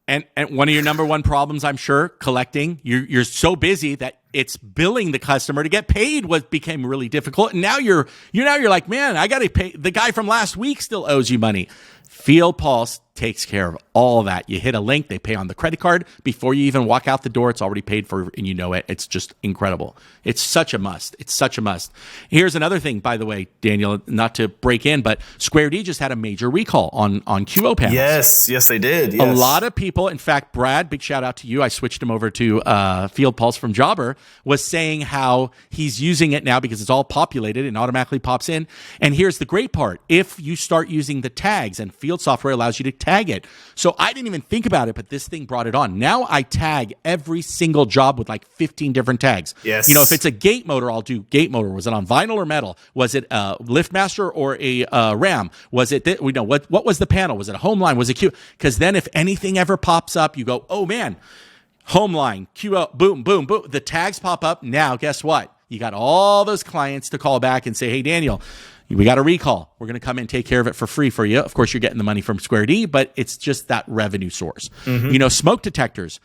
And one of your number one problems, I'm sure, collecting. You're so busy that it's billing the customer to get paid became really difficult. And now you're like, man, I got to pay. The guy from last week still owes you money. FieldPulse takes care of all of that. You hit a link, they pay on the credit card. Before you even walk out the door, it's already paid for, and you know it. It's just incredible. It's such a must. It's such a must. Here's another thing, by the way, Daniel, not to break in, but Square D just had a major recall on QO panels. Yes, they did. Yes. A lot of people, in fact, Brad, big shout out to you. I switched him over to FieldPulse from Jobber, was saying how he's using it now because it's all populated and automatically pops in. And here's the great part. If you start using the tags, and Field software allows you to tag it. So I didn't even think about it, but this thing brought it on. Now I tag every single job with like 15 different tags. Yes. If it's a gate motor, I'll do gate motor. Was it on vinyl or metal? Was it a LiftMaster or a RAM? Was it, what was the panel? Was it a home line? Was it Q? Because then if anything ever pops up, you go, oh man, home line, QO, boom, boom, boom. The tags pop up. Now, guess what? You got all those clients to call back and say, hey, Daniel, we got a recall. We're going to come in and take care of it for free for you. Of course, you're getting the money from Square D, but it's just that revenue source. Mm-hmm. Smoke detectors,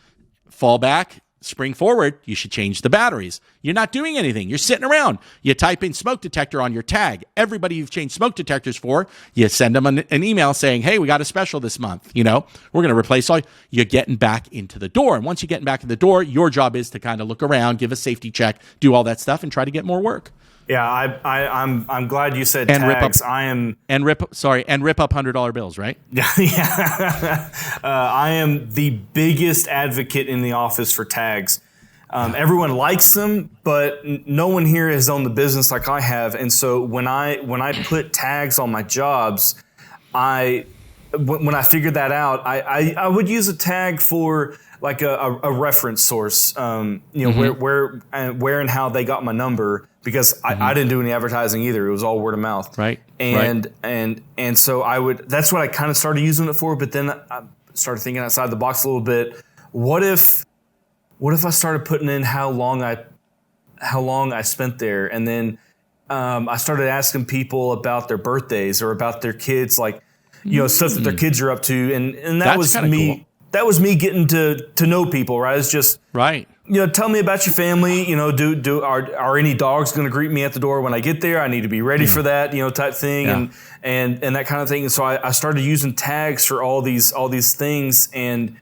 fall back, spring forward, you should change the batteries. You're not doing anything. You're sitting around. You type in smoke detector on your tag. Everybody you've changed smoke detectors for, you send them an email saying, hey, we got a special this month. We're going to replace all. You're getting back into the door. And once you get back in the door, your job is to kind of look around, give a safety check, do all that stuff, and try to get more work. Yeah, I'm glad you said tags. And rip up $100 bills, right? Yeah. I am the biggest advocate in the office for tags. Everyone likes them, but no one here has owned the business like I have. And so when I put tags on my jobs, when I figured that out, I would use a tag for a reference source, where and how they got my number, because I didn't do any advertising either. It was all word of mouth. Right. And so that's what I kind of started using it for. But then I started thinking outside the box a little bit. What if I started putting in how long I spent there, and then I started asking people about their birthdays or about their kids, like, stuff that their kids are up to, and that was me. Cool. That was me getting to know people, right? It's just right. Tell me about your family. Are any dogs going to greet me at the door when I get there? I need to be ready for that, type thing, and that kind of thing. And so I started using tags for all these things, and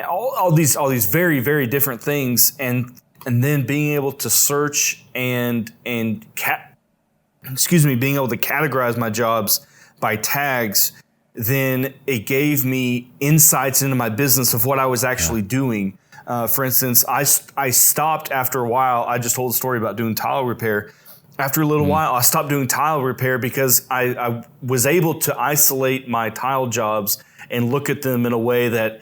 all these very, very different things, and then being able to search and being able to categorize my jobs by tags. Then it gave me insights into my business of what I was actually doing. For instance, I stopped after a while. I just told a story about doing tile repair. After a little while, I stopped doing tile repair because I was able to isolate my tile jobs and look at them in a way that,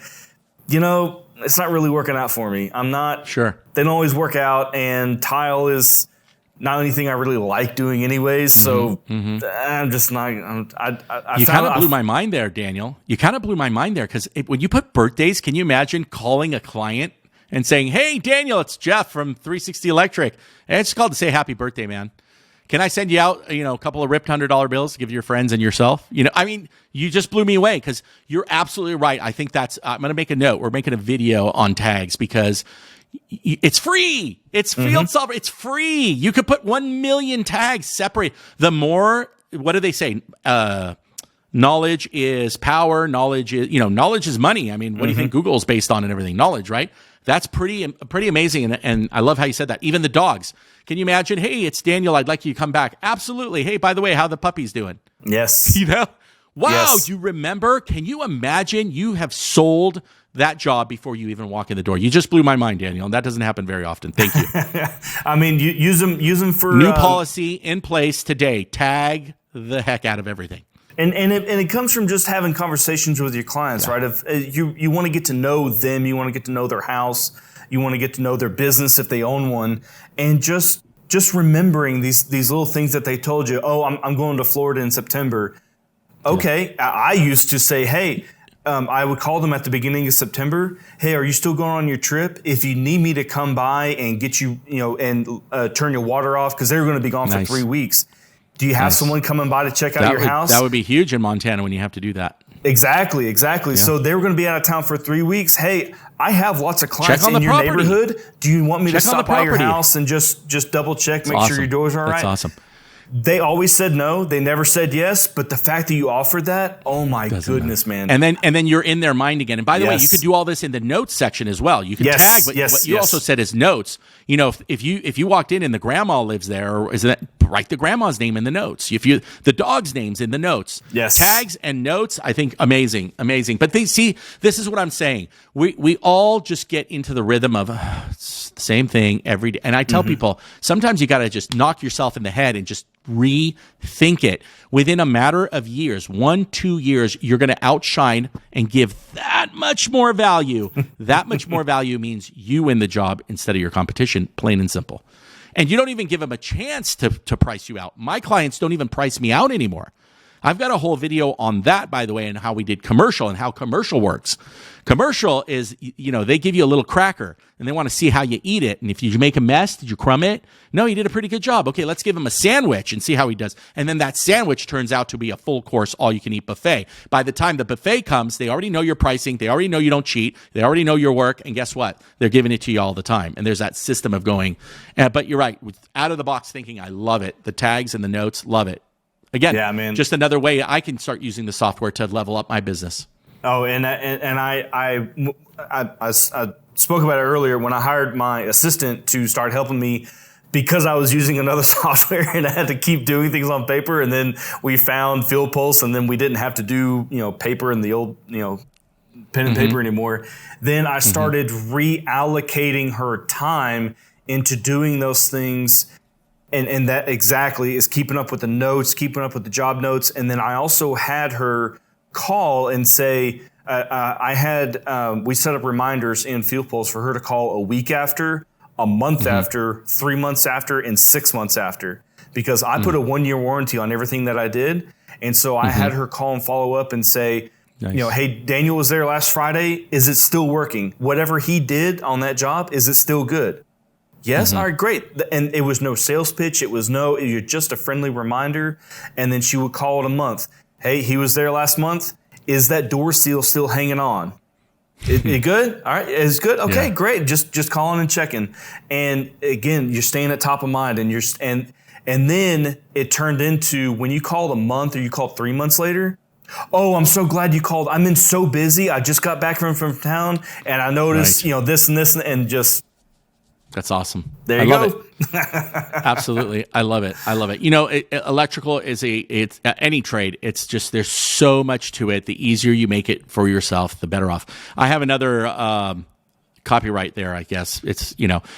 it's not really working out for me. I'm not sure. They don't always work out, and tile is not anything I really like doing anyways. So I'm just not. You kind of blew my mind there, Daniel. You kind of blew my mind there, because when you put birthdays, can you imagine calling a client and saying, "Hey, Daniel, it's Jeff from 360 Electric, and it's called to say happy birthday, man. Can I send you out, a couple of ripped $100 bills to give to your friends and yourself?" You just blew me away, because you're absolutely right. I think I'm going to make a note. We're making a video on tags, because it's free. It's FieldPulse. It's free. You could put 1 million tags separate. The more, what do they say? Knowledge is power. Knowledge is money. I mean, what do you think Google's based on and everything? Knowledge, right? That's pretty amazing. And I love how you said that. Even the dogs. Can you imagine? Hey, it's Daniel. I'd like you to come back. Absolutely. Hey, by the way, how the puppy's doing? Yes. Wow. Yes. You remember? Can you imagine you have sold that job before you even walk in the door? You just blew my mind, Daniel, and that doesn't happen very often. Thank you. I mean, you use them for new policy in place today. Tag the heck out of everything. And it comes from just having conversations with your clients, right? If you want to get to know them, you want to get to know their house, you want to get to know their business if they own one, and just remembering these little things that they told you. Oh, I'm going to Florida in September. Okay, I used to say, hey. I would call them at the beginning of September. Hey, are you still going on your trip? If you need me to come by and get you, and turn your water off, because they're going to be gone for 3 weeks. Do you have someone coming by to check out your house? That would be huge in Montana when you have to do that. Exactly. Yeah. So they were going to be out of town for 3 weeks. Hey, I have lots of clients in your neighborhood. Do you want me to stop by your house and just double check, make sure your doors are all right? That's awesome. They always said no. They never said yes. But the fact that you offered that, oh my goodness, man! And then you're in their mind again. And by the way, you could do all this in the notes section as well. You can tag, but what you also said is notes. If you walked in and the grandma lives there, or is that write the grandma's name in the notes? The dog's name's in the notes. Yes, tags and notes. I think amazing. But this is what I'm saying. We all just get into the rhythm of it's the same thing every day. And I tell people sometimes you got to just knock yourself in the head and just rethink it. Within a matter of years, 1-2 years, you're going to outshine and give that much more value. That much more value means you win the job instead of your competition, plain and simple. And you don't even give them a chance to price you out. My clients don't even price me out anymore. I've got a whole video on that, by the way, and how we did commercial and how commercial works. Commercial is, they give you a little cracker and they want to see how you eat it. And if you make a mess, did you crumb it? No, you did a pretty good job. Okay, let's give him a sandwich and see how he does. And then that sandwich turns out to be a full course, all you can eat buffet. By the time the buffet comes, they already know your pricing. They already know you don't cheat. They already know your work. And guess what? They're giving it to you all the time. And there's that system of going. But you're right. With out of the box thinking, I love it. The tags and the notes, love it. Again, just another way I can start using the software to level up my business. Oh, and I spoke about it earlier when I hired my assistant to start helping me, because I was using another software and I had to keep doing things on paper. And then we found FieldPulse, and then we didn't have to do paper and the old pen and paper anymore. Then I started reallocating her time into doing those things. And that exactly is keeping up with the notes, keeping up with the job notes. And then I also had her call and say, I had we set up reminders in FieldPulse for her to call a week after, a month after, 3 months after, and 6 months after, because I put a 1-year warranty on everything that I did. And so I had her call and follow up and say, hey, Daniel was there last Friday. Is it still working? Whatever he did on that job, is it still good? Yes. All right, great. And it was no sales pitch. It was just a friendly reminder. And then she would call it a month. Hey, he was there last month. Is that door seal still hanging on? It good? All right. It's good. Okay, great. Just calling and checking. And again, you're staying at top of mind, and then it turned into, when you called a month or you called 3 months later, oh, I'm so glad you called. I've been so busy. I just got back from town, and I noticed, this and this, and just. That's awesome. There you go. Absolutely. I love it. Electrical is it's any trade. It's just, there's so much to it. The easier you make it for yourself, the better off. I have another copyright there, I guess. It's,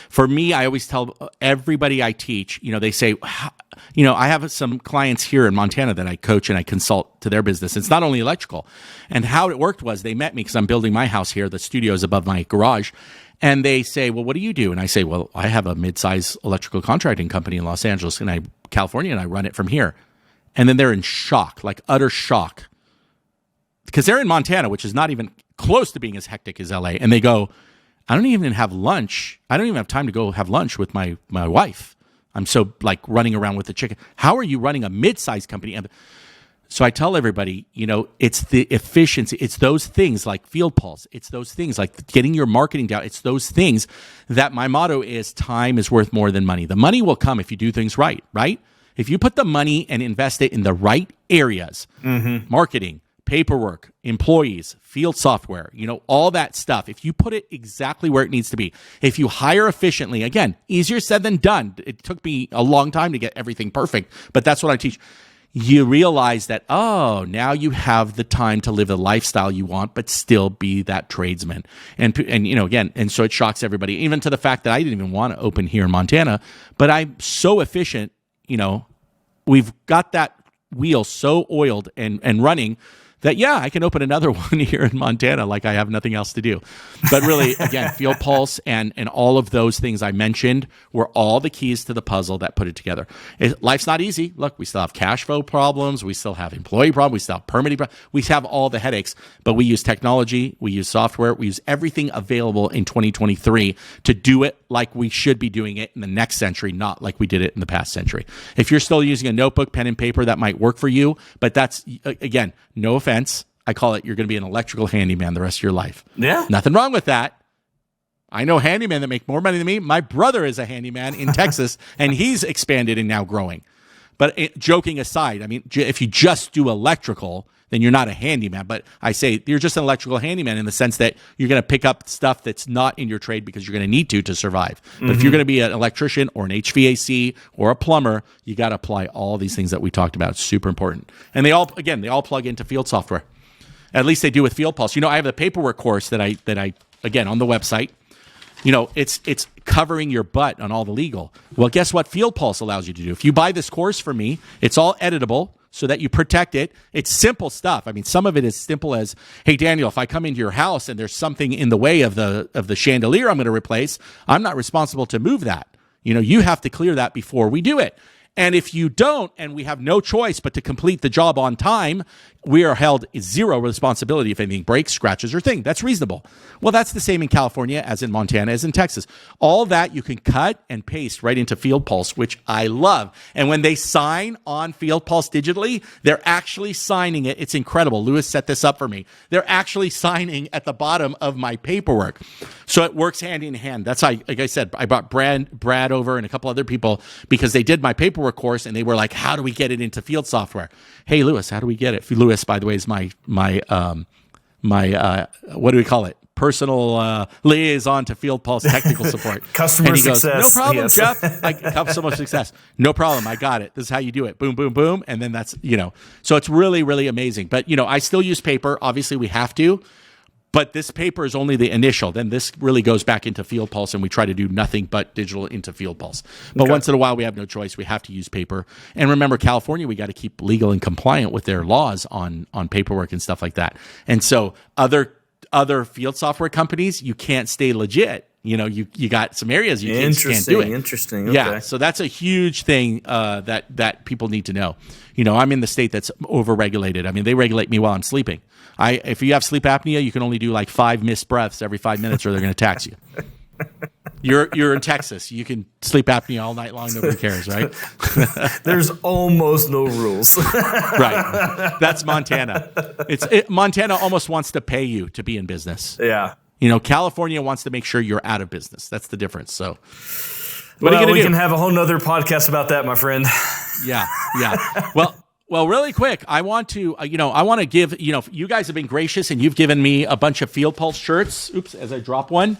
for me, I always tell everybody I teach, they say, I have some clients here in Montana that I coach and I consult to their business. It's not only electrical. And how it worked was they met me because I'm building my house here. The studio is above my garage. And they say, well, what do you do? And I say, well, I have a mid-size electrical contracting company in Los Angeles and California, and I run it from here. And then they're in shock, like utter shock. Because they're in Montana, which is not even close to being as hectic as LA. And they go, I don't even have lunch. I don't even have time to go have lunch with my wife. I'm so running around with the chicken. How are you running a mid-sized company? So I tell everybody, it's the efficiency. It's those things like FieldPulse. It's those things like getting your marketing down. It's those things that my motto is, time is worth more than money. The money will come if you do things right? If you put the money and invest it in the right areas, marketing, paperwork, employees, field software, all that stuff. If you put it exactly where it needs to be, if you hire efficiently, again, easier said than done. It took me a long time to get everything perfect, but that's what I teach. You realize that, now you have the time to live the lifestyle you want, but still be that tradesman. And so it shocks everybody, even to the fact that I didn't even want to open here in Montana, but I'm so efficient, we've got that wheel so oiled and running that, I can open another one here in Montana like I have nothing else to do. But really, again, FieldPulse and all of those things I mentioned were all the keys to the puzzle that put it together. Life's not easy. Look, we still have cash flow problems. We still have employee problems. We still have permitting problems. We have all the headaches, but we use technology. We use software. We use everything available in 2023 to do it like we should be doing it in the next century, not like we did it in the past century. If you're still using a notebook, pen, and paper, that might work for you, but that's, again, no offense. I call it, you're going to be an electrical handyman the rest of your life. Yeah. Nothing wrong with that. I know handymen that make more money than me. My brother is a handyman in Texas, and he's expanded and now growing. But joking aside, if you just do electrical, then you're not a handyman. But I say you're just an electrical handyman in the sense that you're going to pick up stuff that's not in your trade because you're going to need to survive. But if you're going to be an electrician or an HVAC or a plumber, you got to apply all these things that we talked about. It's super important. And they all plug into field software. At least they do with FieldPulse. I have the paperwork course that I again, on the website. It's covering your butt on all the legal. Well, guess what FieldPulse allows you to do? If you buy this course from me, it's all editable so that you protect it. It's simple stuff. Some of it is simple as, hey, Daniel, if I come into your house and there's something in the way of the chandelier I'm going to replace, I'm not responsible to move that. You have to clear that before we do it. And if you don't, and we have no choice but to complete the job on time, we are held zero responsibility if anything breaks, scratches, or thing. That's reasonable. Well, that's the same in California as in Montana as in Texas. All that you can cut and paste right into FieldPulse, which I love. And when they sign on FieldPulse digitally, they're actually signing it. It's incredible. Lewis set this up for me. They're actually signing at the bottom of my paperwork. So it works hand in hand. That's how, like I said, I brought Brad over and a couple other people because they did my paperwork course and they were like, how do we get it into field software? Hey, Lewis, how do we get it? Lewis, by the way, is my what do we call it? Personal liaison to FieldPulse technical support. Customer success. No problem, Jeff. Customer success. No problem. I got it. This is how you do it. Boom, boom, boom. And then that's, so it's really, really amazing. But, I still use paper. Obviously, we have to. But this paper is only the initial. Then this really goes back into FieldPulse, and we try to do nothing but digital into FieldPulse. But once in a while, we have no choice. We have to use paper. And remember, California, we got to keep legal and compliant with their laws on paperwork and stuff like that. And so other field software companies, you can't stay legit. You got some areas you can't do it. Interesting. Okay. Yeah, so that's a huge thing that people need to know. I'm in the state that's overregulated. I mean, they regulate me while I'm sleeping. If you have sleep apnea, you can only do like 5 missed breaths every 5 minutes, or they're going to tax you. You're in Texas. You can sleep apnea all night long. Nobody cares, right? There's almost no rules. Right. That's Montana. Montana almost wants to pay you to be in business. Yeah. California wants to make sure you're out of business. That's the difference. So, what are you going to do? We can have a whole nother podcast about that, my friend. Yeah. Well, really quick, I want to give, you guys have been gracious and you've given me a bunch of FieldPulse shirts. Oops, as I drop one.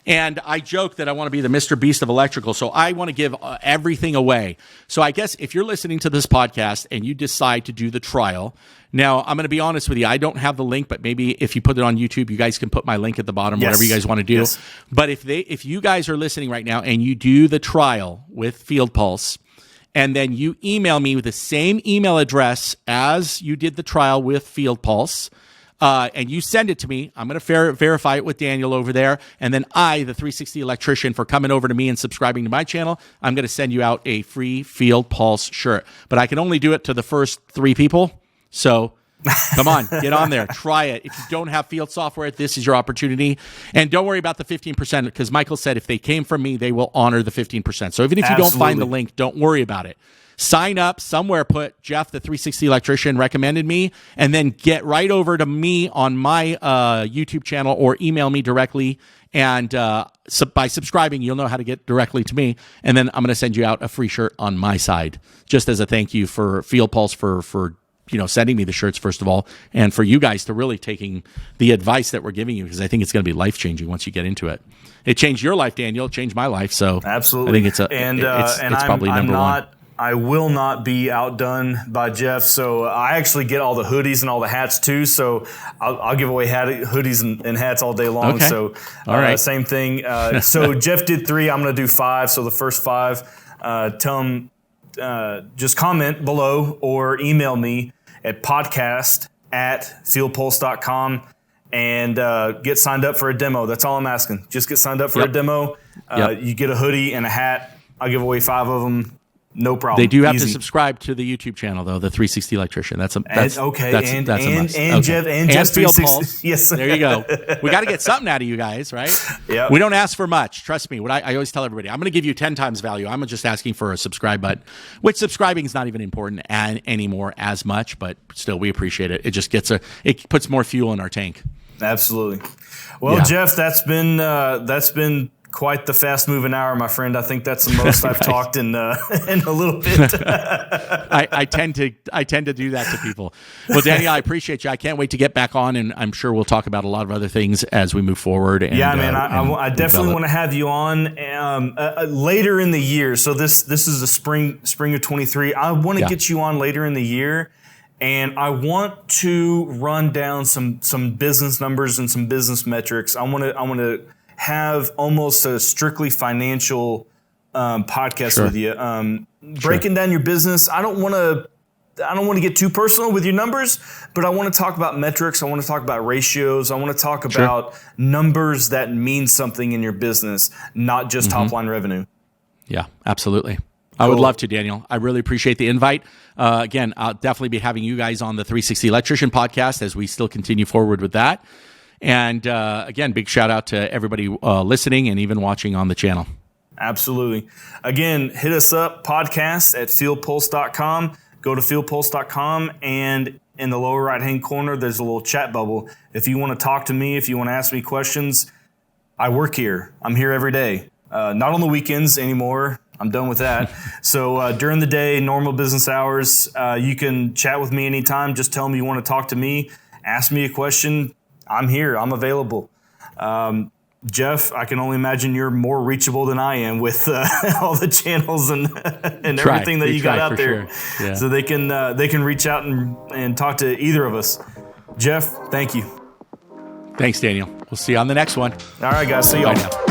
And I joke that I want to be the Mr. Beast of electrical, so I want to give everything away. So I guess if you're listening to this podcast and you decide to do the trial, now I'm going to be honest with you, I don't have the link, but maybe if you put it on YouTube, you guys can put my link at the bottom, whatever you guys want to do. Yes. But if you guys are listening right now and you do the trial with FieldPulse, and then you email me with the same email address as you did the trial with FieldPulse, and you send it to me, I'm going to verify it with Daniel over there. And then I, the 360 electrician, for coming over to me and subscribing to my channel, I'm going to send you out a free FieldPulse shirt. But I can only do it to the first 3 people. So come on, get on there. Try it. If you don't have field software, this is your opportunity. And don't worry about the 15%, because Michael said if they came from me, they will honor the 15%. So even if you don't find the link, don't worry about it. Sign up somewhere, put Jeff, the 360 electrician, recommended me, and then get right over to me on my YouTube channel or email me directly. And by subscribing, you'll know how to get directly to me. And then I'm going to send you out a free shirt on my side, just as a thank you for FieldPulse for sending me the shirts, first of all, and for you guys to really taking the advice that we're giving you, because I think it's going to be life-changing once you get into it. It changed your life, Daniel. It changed my life. So absolutely. I think it's probably number one. I will not be outdone by Jeff. So I actually get all the hoodies and all the hats too. So I'll give away hoodies and hats all day long. Okay. So all right. Same thing. So Jeff did 3. I'm going to do 5. So the first 5, tell him, just comment below or email me at podcast@fieldpulse.com and get signed up for a demo. That's all I'm asking. Just get signed up for a demo. You get a hoodie and a hat. I'll give away 5 of them. No problem. They do have to subscribe to the YouTube channel, though, the 360 Electrician. That's a must. And Okay. Jeff FieldPulse. Yes. There you go. We got to get something out of you guys, right? Yeah. We don't ask for much. Trust me. What I always tell everybody, I'm going to give you 10 times value. I'm just asking for a subscribe button, which subscribing is not even important anymore as much, but still, we appreciate it. It just it puts more fuel in our tank. Absolutely. Well, Jeff, that's been quite the fast-moving hour, my friend. I think that's the most I've talked in a little bit. I tend to do that to people. Well, Daniel, I appreciate you. I can't wait to get back on, and I'm sure we'll talk about a lot of other things as we move forward. And, man, I definitely want to have you on later in the year. So this is the spring of 23. I want to get you on later in the year. And I want to run down some business numbers and some business metrics. I want to have almost a strictly financial podcast with you, breaking down your business. I don't want to get too personal with your numbers, but I want to talk about metrics. I want to talk about ratios. I want to talk about numbers that mean something in your business, not just top line revenue. Yeah, absolutely. I would love to, Daniel. I really appreciate the invite. Again, I'll definitely be having you guys on the 360 Electrician podcast as we still continue forward with that. And again, big shout out to everybody listening and even watching on the channel. Absolutely. Again, hit us up, podcast@fieldpulse.com. Go to fieldpulse.com, and in the lower right-hand corner, there's a little chat bubble. If you want to talk to me, if you want to ask me questions, I work here. I'm here every day. Not on the weekends anymore. I'm done with that. So during the day, normal business hours, you can chat with me anytime. Just tell me you want to talk to me. Ask me a question. I'm here. I'm available. Jeff, I can only imagine you're more reachable than I am with all the channels and everything that you got out there. Sure. Yeah. So they can reach out and talk to either of us. Jeff, thank you. Thanks, Daniel. We'll see you on the next one. All right, guys. See y'all. Bye now.